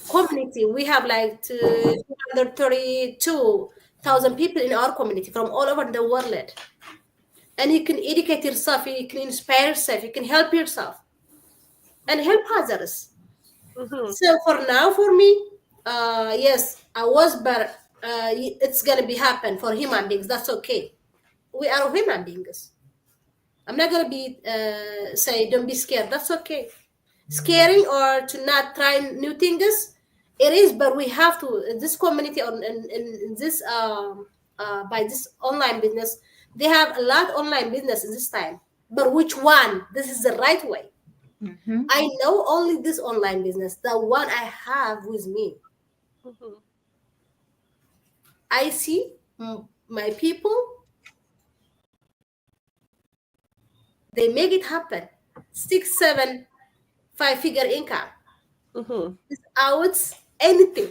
community. We have like 232,000 people in our community from all over the world, and you can educate yourself, you can inspire yourself, you can help yourself and help others. Mm-hmm. So for now, for me, yes, I was, but it's gonna be happen for human beings. That's okay. We are human beings. I'm not gonna be say don't be scared. That's okay. Scaring or to not try new things, it is. But we have to in this community on in this by this online business. They have a lot online business in this time. But which one? This is the right way. Mhm. I know only this online business, the one I have with me. Mm-hmm. I see my people, they make it happen. 6, 7, 5-figure income Mm-hmm. without anything.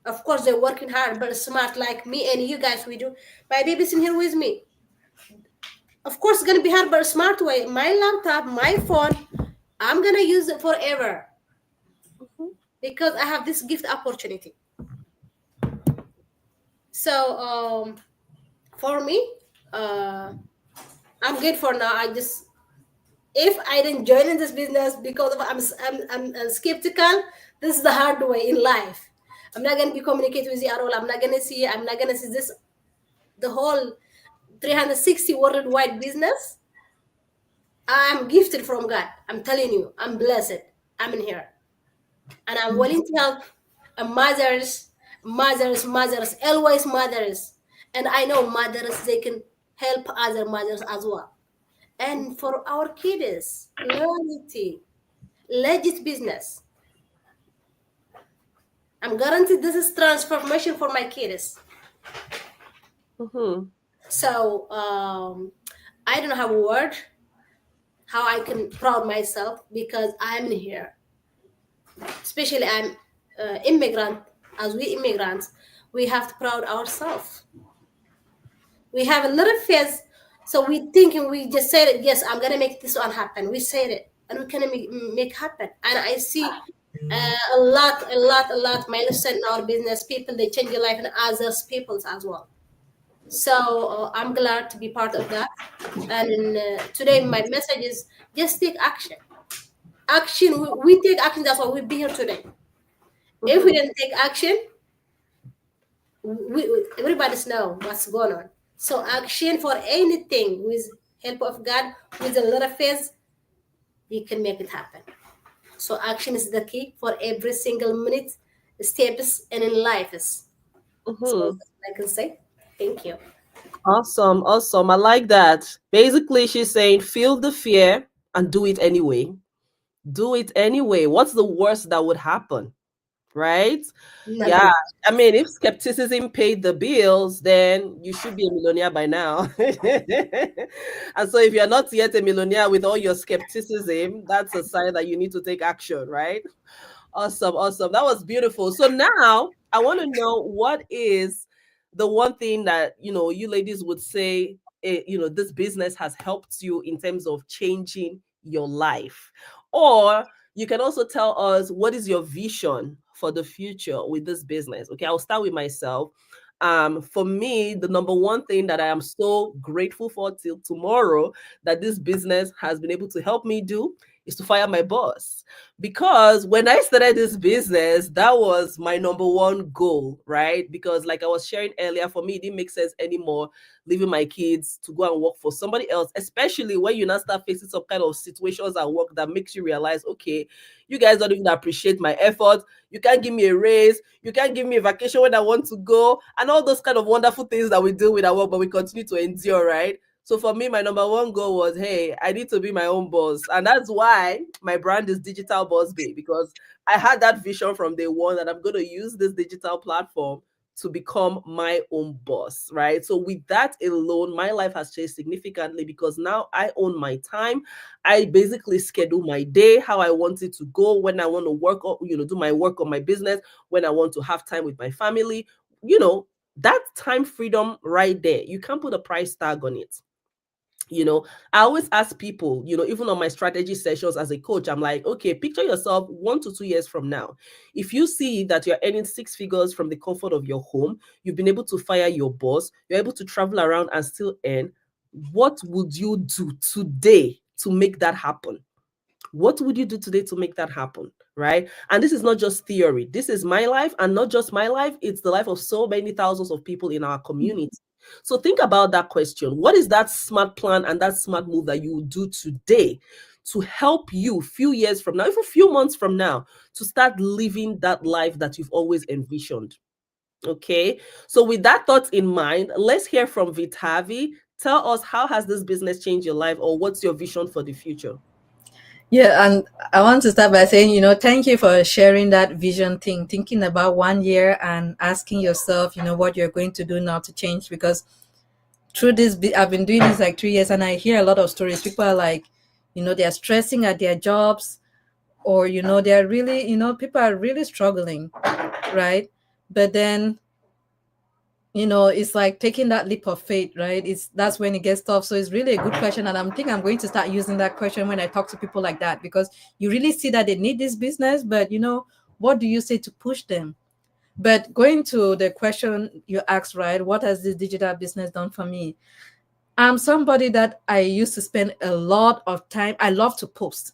Of course, they're working hard, but smart like me and you guys. We do. My baby's in here with me. Of course, it's gonna be hard, but a smart way. My laptop, my phone, I'm gonna use it forever because I have this gift opportunity. So for me, I'm good for now. I just if I didn't join in this business because of I'm skeptical. This is the hard way in life. I'm not gonna be communicating with you at all. I'm not gonna see. I'm not gonna see this the whole 360 worldwide business. I'm gifted from God. I'm telling you, I'm blessed. I'm in here, and I'm willing to help mothers, always mothers, and I know mothers they can help other mothers as well. And for our kids, loyalty, legit business. I'm guaranteed this is transformation for my kids. Mm-hmm. So I don't have a word how I can proud myself because I'm in here. Especially I'm immigrant. As we immigrants, we have to proud ourselves. We have a little face, so we thinking we just said it. Yes, I'm gonna make this one happen. We said it, and we can make happen. And I see a lot milestone in our business. People they change your life, and others people's as well. So I'm glad to be part of that. And today my message is just take action. Action. We take action. That's why we be here today. If we didn't take action, everybody's know what's going on. So action for anything with help of God, with a lot of faith, you can make it happen. So action is the key for every single minute, steps, and in life. So Mhm. I can say, thank you. Awesome, awesome. I like that. Basically, she's saying feel the fear and do it anyway. Do it anyway. What's the worst that would happen? Right? Yeah. Nothing. I mean, if skepticism paid the bills, then you should be a millionaire by now. And so, if you're not yet a millionaire with all your skepticism, that's a sign that you need to take action, right? Awesome, awesome. That was beautiful. So now I want to know what is the one thing that you ladies would say this business has helped you in terms of changing your life. Or you can also tell us what is your vision for the future with this business. Okay, I'll start with myself. For me, the number one thing that I am so grateful for till tomorrow that this business has been able to help me do is to fire my boss. Because when I started this business, that was my number one goal, right? Because, like I was sharing earlier, for me, it didn't make sense anymore leaving my kids to go and work for somebody else, especially when you now start facing some kind of situations at work that makes you realize, okay, you guys don't even appreciate my effort. You can't give me a raise. You can't give me a vacation when I want to go, and all those kind of wonderful things that we do with our work, but we continue to endure, right? So for me, my number one goal was, hey, I need to be my own boss. And that's why my brand is Digital Boss Bay, because I had that vision from day one that I'm going to use this digital platform to become my own boss, right? So with that alone, my life has changed significantly because now I own my time. I basically schedule my day how I want it to go, when I want to work or, do my work on my business, when I want to have time with my family, that time freedom right there. You can't put a price tag on it. I always ask people, even on my strategy sessions as a coach, I'm like, okay, picture yourself 1 to 2 years from now. If you see that you're earning six figures from the comfort of your home, you've been able to fire your boss, you're able to travel around and still earn, what would you do today to make that happen? What would you do today to make that happen? Right? And this is not just theory. This is my life, and not just my life, it's the life of so many thousands of people in our community. So think about that question. What is that smart plan and that smart move that you will do today to help you few years from now, even a few months from now, to start living that life that you've always envisioned? Okay. So with that thought in mind, let's hear from Vitavi. Tell us, how has this business changed your life, or what's your vision for the future? Yeah, and I want to start by saying, thank you for sharing that vision thing, thinking about 1 year and asking yourself, what you're going to do now to change. Because through this, I've been doing this like 3 years, and I hear a lot of stories. People are like, they're stressing at their jobs, or, they're really, people are really struggling, right? But then, it's like taking that leap of faith, right? That's when it gets tough. So it's really a good question, and I'm going to start using that question when I talk to people like that, because you really see that they need this business, but what do you say to push them? But going to the question you asked, right, what has this digital business done for me? I'm somebody that I used to spend a lot of time. I love to post.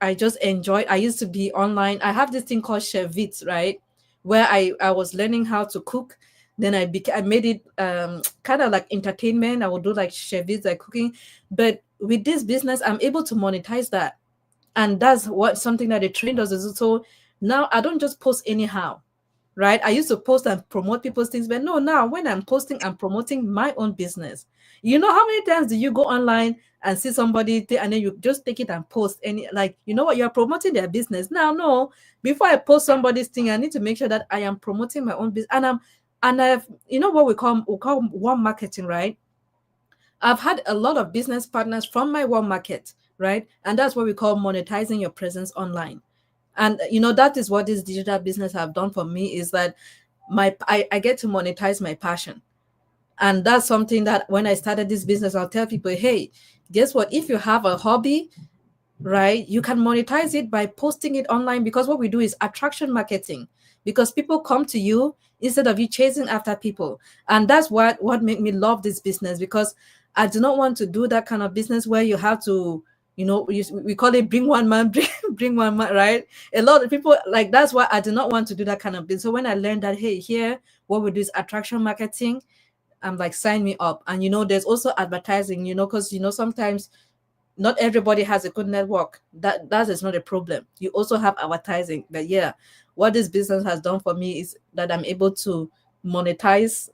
I just enjoy. I used to be online. I have this thing called Chevits, right, where I was learning how to cook. Then I made it kind of like entertainment. I would do like Chevits, like cooking. But with this business, I'm able to monetize that, and that's what something that the train does. Is so now I don't just post anyhow, right? I used to post and promote people's things, but no, now when I'm posting, I'm promoting my own business. How many times do you go online and see somebody and then you just take it and post any, like, what, you're promoting their business? Now, no, before I post somebody's thing, I need to make sure that I am promoting my own business. And I've, what we call warm marketing, right? I've had a lot of business partners from my warm market, right? And that's what we call monetizing your presence online. And that is what this digital business have done for me, is that I get to monetize my passion. And that's something that when I started this business, I'll tell people, hey, guess what? If you have a hobby, right, you can monetize it by posting it online, because what we do is attraction marketing, because people come to you instead of you chasing after people. And that's what made me love this business, because I do not want to do that kind of business where you have to You know, we call it bring one man, bring one man, right? A lot of people, like, that's why I did not want to do that kind of thing. So when I learned that, hey, here, what we do is attraction marketing, I'm like, sign me up. And, you know, there's also advertising, you know, because, you know, sometimes not everybody has a good network. That is not a problem. You also have advertising. But yeah, what this business has done for me is that I'm able to monetize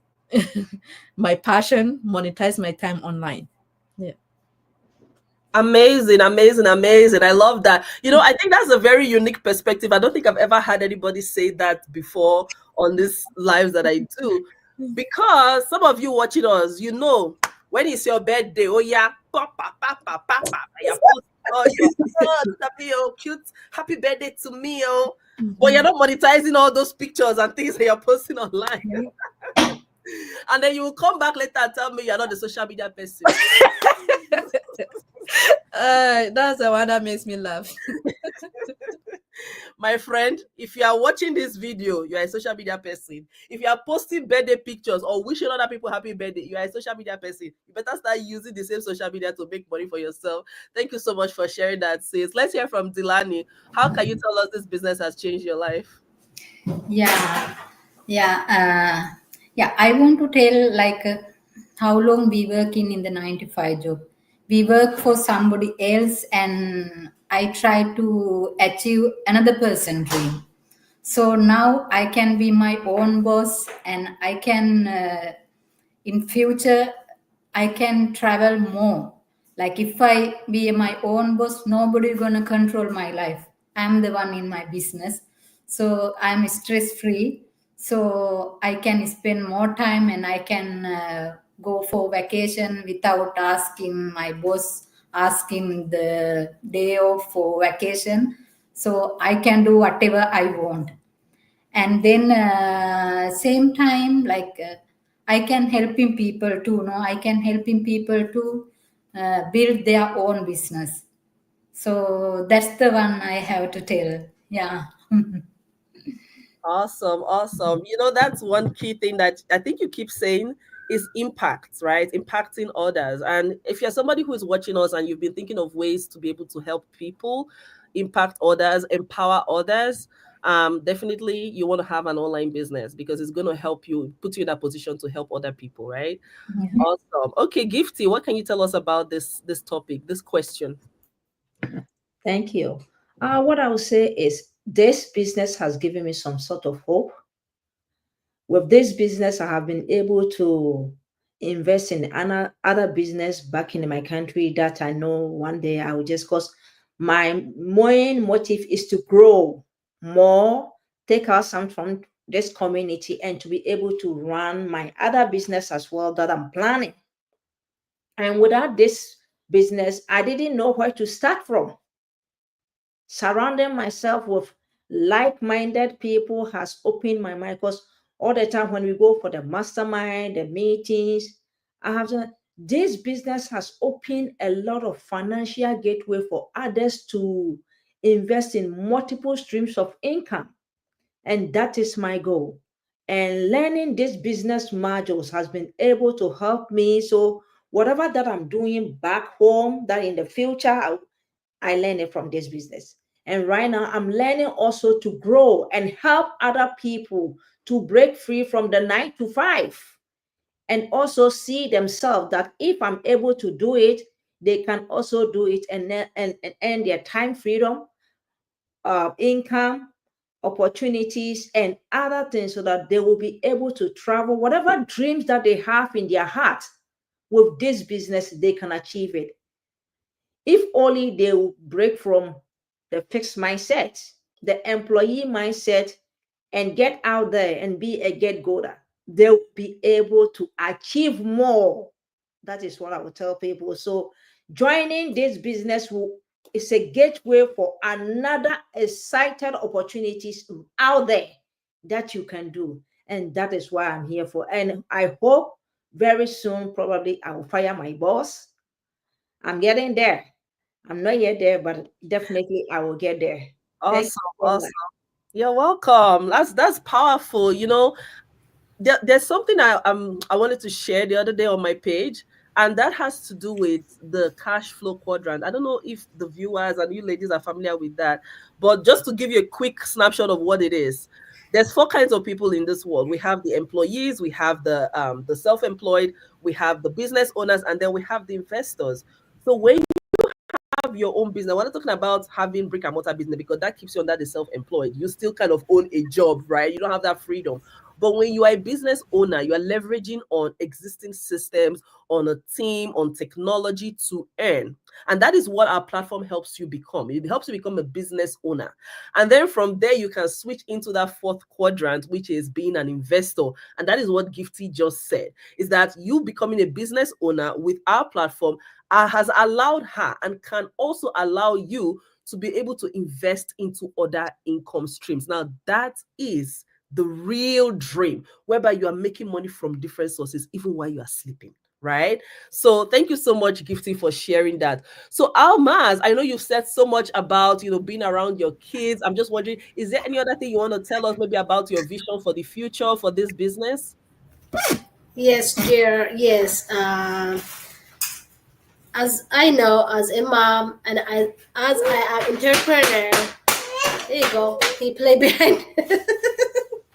my passion, monetize my time online. Yeah. Amazing, amazing, amazing. I love that. You know, I think that's a very unique perspective. I don't think I've ever had anybody say that before on this lives that I do. Because some of you watching us, you know, when it's your birthday, oh yeah, you're posting all your oh, cute, happy birthday to me, oh. But you're not monetizing all those pictures and things that you're posting online. And then you will come back later and tell me you're not a social media person. That's the one that makes me laugh. My friend, if you are watching this video, you are a social media person. If you are posting birthday pictures or wishing other people happy birthday, you are a social media person. You better start using the same social media to make money for yourself. Thank you so much for sharing that, sis. Let's hear from Delani. How can you tell us this business has changed your life? Yeah, yeah. I want to tell like how long we work in the 9 to 5 job. We work for somebody else, and I try to achieve another person's dream. So now I can be my own boss, and I can in future I can travel more. Like if I be my own boss, nobody gonna control my life. I'm the one in my business, so I'm stress free. So I can spend more time, and I can go for vacation without asking my boss, asking the day off for vacation. So I can do whatever I want. And then same time, like I can helping people too. No, I can helping people to build their own business. So that's the one I have to tell. Yeah. Awesome, awesome. You know, that's one key thing that I think you keep saying is impact, right? Impacting others. And if you're somebody who is watching us and you've been thinking of ways to be able to help people, impact others, empower others, definitely you want to have an online business because it's going to help you, put you in that position to help other people, right? Mhm. Awesome. Okay, Gifty, what can you tell us about this topic, this question? Thank you. What I would say is this business has given me some sort of hope. With this business, I have been able to invest in other business back in my country that I know one day I will just, because my main motive is to grow more, take out some from this community, and to be able to run my other business as well that I'm planning. And without this business, I didn't know where to start from. Surrounding myself with like-minded people has opened my mind, because all the time when we go for the mastermind, the meetings, I have to, this business has opened a lot of financial gateway for others to invest in multiple streams of income. And that is my goal. And learning these business modules has been able to help me. So whatever that I'm doing back home, that in the future I learn it from this business. And right now, I'm learning also to grow and help other people to break free from the 9 to 5, and also see themselves that if I'm able to do it, they can also do it, and earn their time freedom, income, opportunities, and other things, so that they will be able to travel. Whatever dreams that they have in their heart, with this business, they can achieve it. If only they will break from the fixed mindset, the employee mindset, and get out there and be a get goer, they'll be able to achieve more. That is what I would tell people. So joining this business is a gateway for another excited opportunities out there that you can do. And that is why I'm here for. And I hope very soon, probably I will fire my boss. I'm getting there. I'm not yet there, but definitely I will get there. Thank Awesome, you so awesome. much. You're welcome. That's powerful. You know, there's something I wanted to share the other day on my page. And that has to do with the cash flow quadrant. I don't know if the viewers and you ladies are familiar with that, but just to give you a quick snapshot of what it is, there's four kinds of people in this world. We have the employees, we have the self-employed, we have the business owners, and then we have the investors. So when have your own business, we're not talking about having brick and mortar business because that keeps you under the self-employed. You still kind of own a job, right? You don't have that freedom. But when you are a business owner, you are leveraging on existing systems, on a team, on technology to earn. And that is what our platform helps you become. It helps you become a business owner. And then from there, you can switch into that fourth quadrant, which is being an investor. And that is what Gifty just said, is that you becoming a business owner with our platform has allowed her and can also allow you to be able to invest into other income streams. Now, that is the real dream, whereby you are making money from different sources, even while you are sleeping, right? So thank you so much, Gifty, for sharing that. So Almaz, I know you've said so much about, being around your kids. I'm just wondering, is there any other thing you want to tell us maybe about your vision for the future for this business? Yes, dear. Yes. As I know, as a mom, and as I am entrepreneur, there you go. He play behind.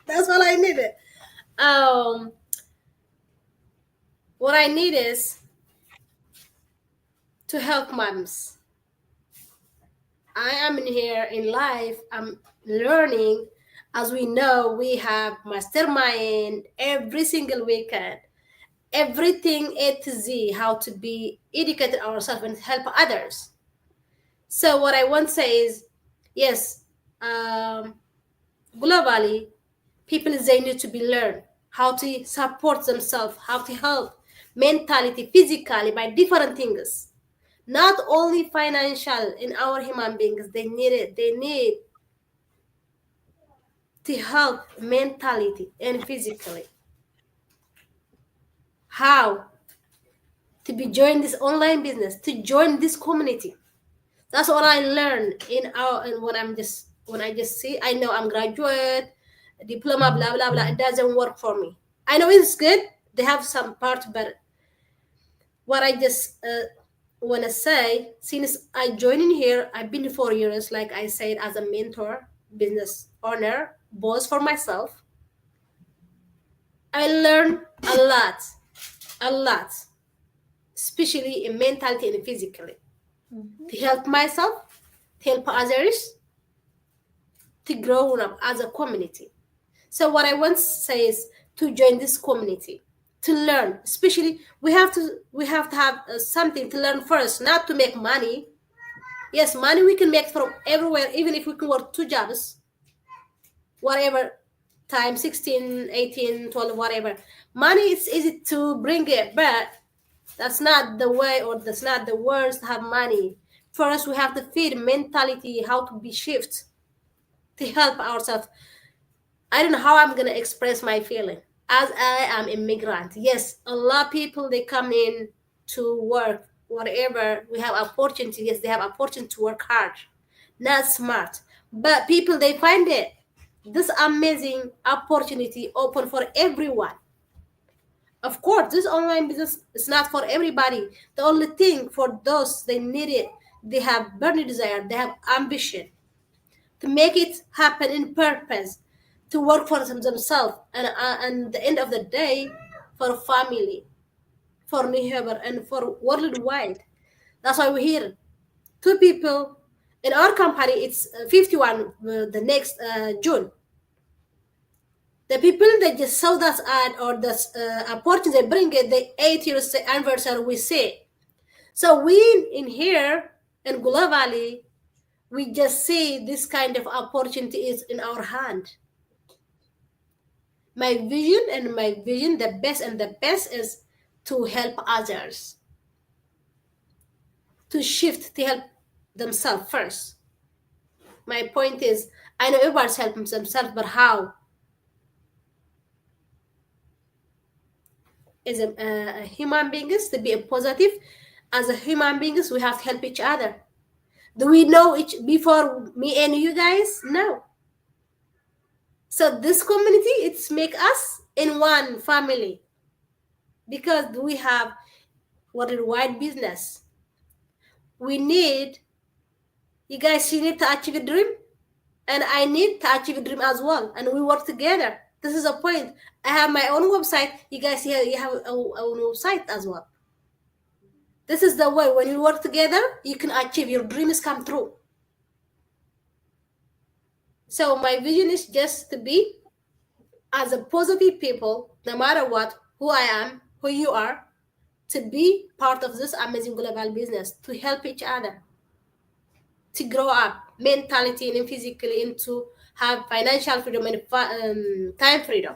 That's what I needed. What I need is to help moms. I am in here in life. I'm learning. As we know, we have mastermind every single weekend. Everything A to Z, how to be educated ourselves and help others. So what I want to say is, yes, globally, people they need to be learned how to support themselves, how to help mentality, physically by different things. Not only financial in our human beings, they need it. They need to help mentality and physically. How to be join this online business, to join this community. That's what I learned in our and when I just see I know I'm graduate, diploma, blah blah blah. It doesn't work for me. I know it's good. They have some part, but what I just want to say, since I joined in here, I've been 4 years, like I said, as a mentor, business owner, boss for myself. I learned a lot, especially in mentality and physically, to help myself, to help others, to grow up as a community. So what I want to say is to join this community, to learn. Especially we have to have something to learn first, not to make money. Yes, money we can make from everywhere, even if we can work 2 jobs, whatever time, 16, 18, 12, whatever. Money is easy to bring it, but that's not the way, or that's not the words to have money. First, we have to feed mentality, how to be shift to help ourselves. I don't know how I'm gonna express my feeling. As I am immigrant, yes, a lot of people they come in to work, whatever. We have opportunity. Yes, they have opportunity to work hard, not smart. But people they find it this amazing opportunity open for everyone. Of course, this online business is not for everybody. The only thing for those they need it, they have burning desire, they have ambition to make it happen in purpose, to work for themselves, and the end of the day, for family, for Niheber, and for worldwide. That's why we're here. Two people in our company. It's 51 the next June. The people that just saw that ad or the opportunity they bring it, the 8 years anniversary we say. So we in here in Gula Valley, we just see this kind of opportunity is in our hand. My vision, the best and the best is to help others, to shift, to help themselves first. My point is, I know everybody's helping themselves, but how? As a human beings, to be a positive, as a human beings, we have to help each other. Do we know each before me and you guys? No. So this community, it's make us in one family because we have worldwide business. We need, you guys, you need to achieve a dream, and I need to achieve a dream as well, and we work together. This is a point. I have my own website. You guys here, you have a own website as well. This is the way. When you work together, you can achieve your dreams come true. So my vision is just to be as a positive people, no matter what, who I am, who you are, to be part of this amazing global business, to help each other, to grow up mentally and physically, and to have financial freedom and time freedom.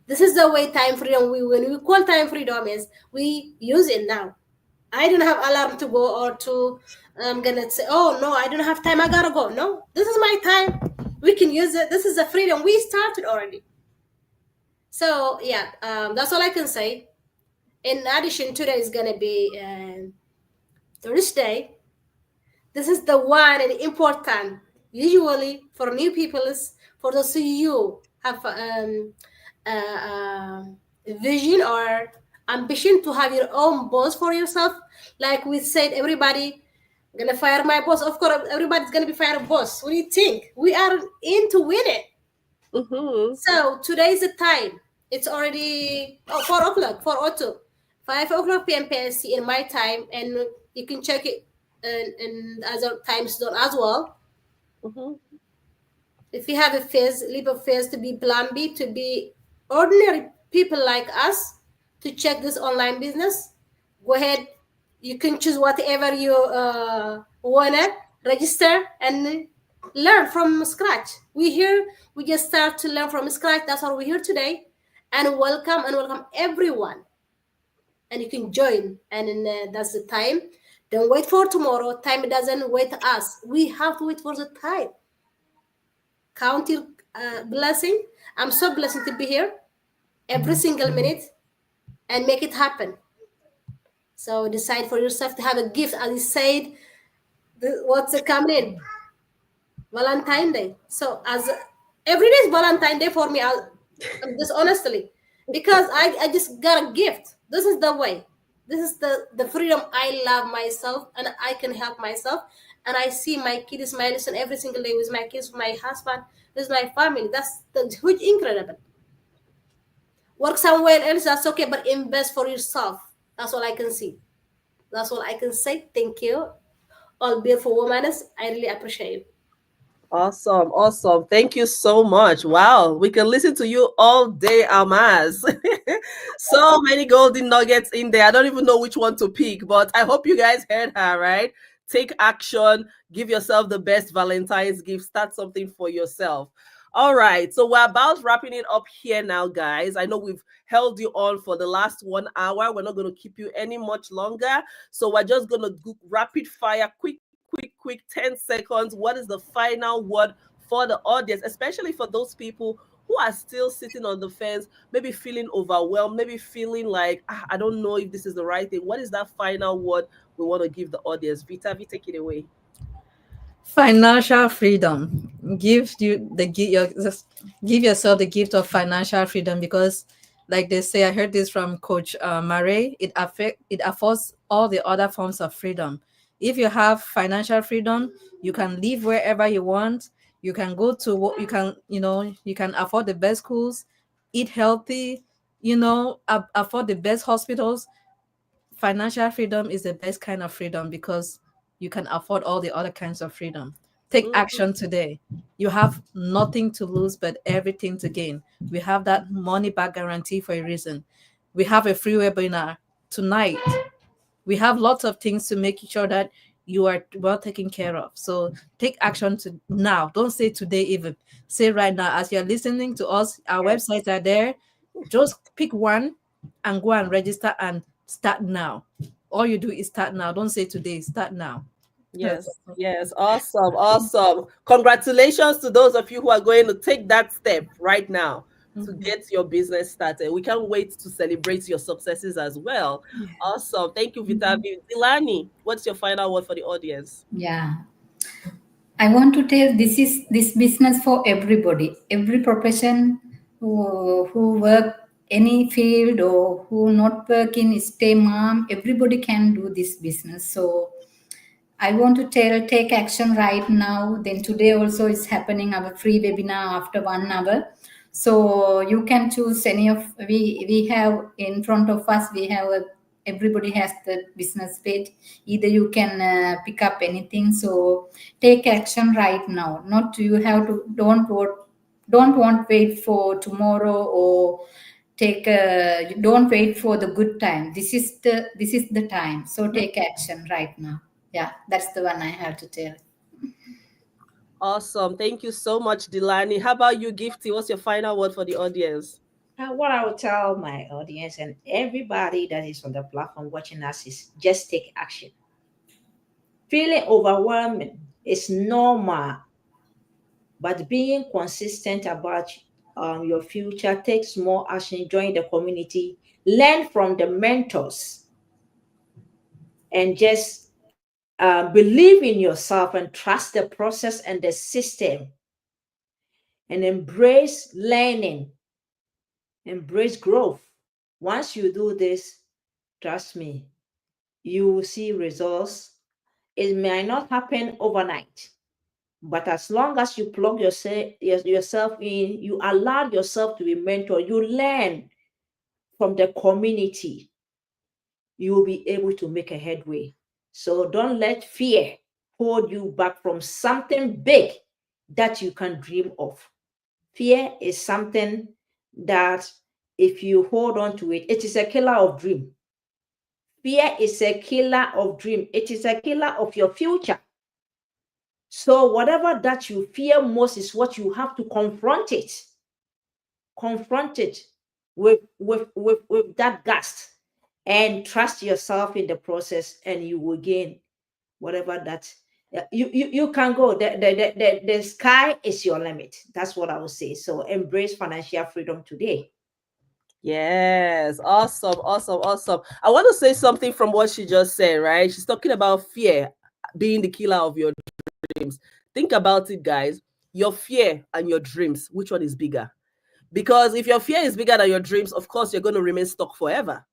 This is the way time freedom, when we call time freedom, is we use it now. I don't have alarm to go, or to I'm gonna say, oh no, I don't have time, I gotta go. No, this is my time. We can use it. This is the freedom we started already. So yeah, that's all I can say. In addition, today is gonna be Thursday. This is the one and important. Usually for new people, is for those of you have vision or ambition to have your own boss for yourself. Like we said, everybody gonna fire my boss. Of course, everybody's gonna be fired a boss. What do you think? We are in to win it. So today is the time. It's already 4 o'clock, 4:02, 5 o'clock p.m. PST in my time, and you can check it in other time zone as well. If you have a phase, leap of phase, to be plan B, to be ordinary people like us, to check this online business, go ahead. You can choose whatever you wanna register and learn from scratch. We just start to learn from scratch. That's why we're here today, and welcome everyone. And you can join, and that's the time. Don't wait for tomorrow. Time doesn't wait us. We have to wait for the time. Count your blessing. I'm so blessed to be here every single minute and make it happen. So decide for yourself to have a gift, as you said. What's coming in? Valentine Day. So as every day is Valentine Day for me. Just honestly, because I just got a gift. This is the way. This is the freedom. I love myself, and I can help myself. And I see my kids smiling every single day with my kids, with my husband, with my family. That's huge, incredible. Work somewhere else, that's okay, but invest for yourself. That's all I can see. That's all I can say. Thank you, all beautiful women. I really appreciate you. Awesome. Thank you so much. Wow, we can listen to you all day, Almaz. So many golden nuggets in there. I don't even know which one to pick, but I hope you guys heard her, right? Take action, give yourself the best Valentine's gift, start something for yourself. All right, so we're about wrapping it up here now, guys. I know we've held you on for the last 1 hour. We're not going to keep you any much longer. So we're just going to do rapid fire, quick 10 seconds. What is the final word for the audience, especially for those people who are still sitting on the fence, maybe feeling overwhelmed, maybe feeling like, I don't know if this is the right thing. What is that final word we want to give the audience? Vita, take it away. Financial freedom. Give yourself the gift of financial freedom, because like they say, I heard this from Coach Murray, it affords all the other forms of freedom. If you have financial freedom, you can live wherever you want. You can go to what you can afford the best schools, eat healthy, afford the best hospitals. Financial freedom is the best kind of freedom, because you can afford all the other kinds of freedom. Take action today. You have nothing to lose but everything to gain. We have that money back guarantee for a reason. We have a free webinar tonight. We have lots of things to make sure that you are well taken care of. So take action to now. Don't say today even. Say right now. As you're listening to us, our websites are there. Just pick one and go and register and start now. All you do is start now. Don't say today. Start now. Yes. Awesome. Congratulations to those of you who are going to take that step right now to get your business started. We can't wait to celebrate your successes as well. Awesome. Thank you, Vita. Dilani, what's your final word for the audience? Yeah. I want to tell this business for everybody, every profession who work any field or who not working, stay mom, everybody can do this business. So I want to take action right now. Then today also is happening our free webinar after 1 hour. So you can choose any of, we have in front of us, we have everybody has the business page. Either you can pick up anything. So take action right now. Not you have to, don't want wait for tomorrow, or don't wait for the good time. This is the time. So take action right now. Yeah, that's the one I have to tell. Awesome. Thank you so much, Delani. How about you, Gifty? What's your final word for the audience? What I would tell my audience and everybody that is on the platform watching us is just take action. Feeling overwhelming is normal, but being consistent about your future takes more action. Join the community, learn from the mentors, and just believe in yourself and trust the process and the system, and embrace learning, embrace growth. Once you do this, trust me, you will see results. It may not happen overnight, but as long as you plug yourself in, you allow yourself to be mentored, you learn from the community, you will be able to make a headway. So don't let fear hold you back from something big that you can dream of. Fear is something that if you hold on to it, it is a killer of dream. Fear is a killer of dream. It is a killer of your future. So whatever that you fear most is what you have to confront it. Confront it with that gust, and trust yourself in the process, and you will gain whatever that you can go. The sky is your limit. That's what I would say. So embrace financial freedom today. Yes, awesome, awesome, awesome. I want to say something from what she just said, right? She's talking about fear being the killer of your dreams. Think about it, guys. Your fear and your dreams, which one is bigger? Because if your fear is bigger than your dreams, of course, you're going to remain stuck forever.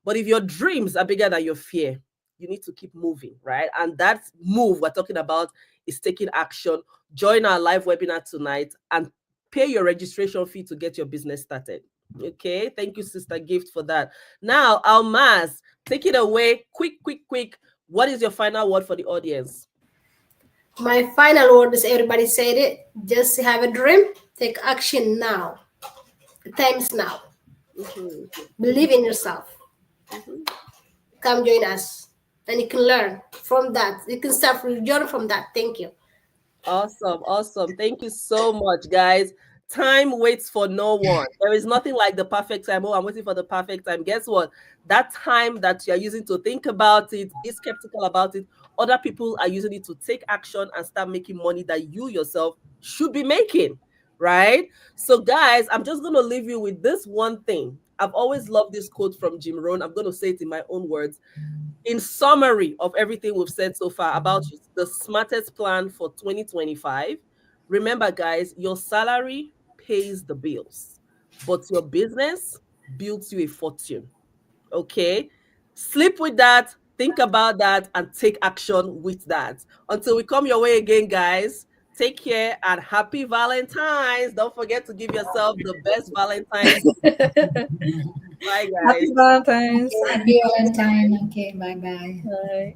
But if your dreams are bigger than your fear, you need to keep moving, right? And that move we're talking about is taking action. Join our live webinar tonight and pay your registration fee to get your business started. Okay, thank you, Sister Gift, for that. Now, Almaz, take it away. Quick. What is your final word for the audience? My final word is, everybody said it. Just have a dream. Take action now. The time is now. Mm-hmm. Believe in yourself. Mm-hmm. Come join us, and you can learn from that. You can start from journey from that. Thank you. Awesome. Thank you so much, guys. Time waits for no one. There is nothing like the perfect time. Oh, I'm waiting for the perfect time. Guess what? That time that you're using to think about it, be skeptical about it, other people are using it to take action and start making money that you yourself should be making, right? So, guys, I'm just going to leave you with this one thing. I've always loved this quote from Jim Rohn. I'm going to say it in my own words. In summary of everything we've said so far about the smartest plan for 2025, remember, guys, your salary pays the bills, but your business builds you a fortune. Okay? Sleep with that, think about that, and take action with that. Until we come your way again, guys, take care and happy Valentine's. Don't forget to give yourself the best Valentine's. Bye, guys. Happy Valentine's. Happy Valentine. Okay, bye-bye. Bye.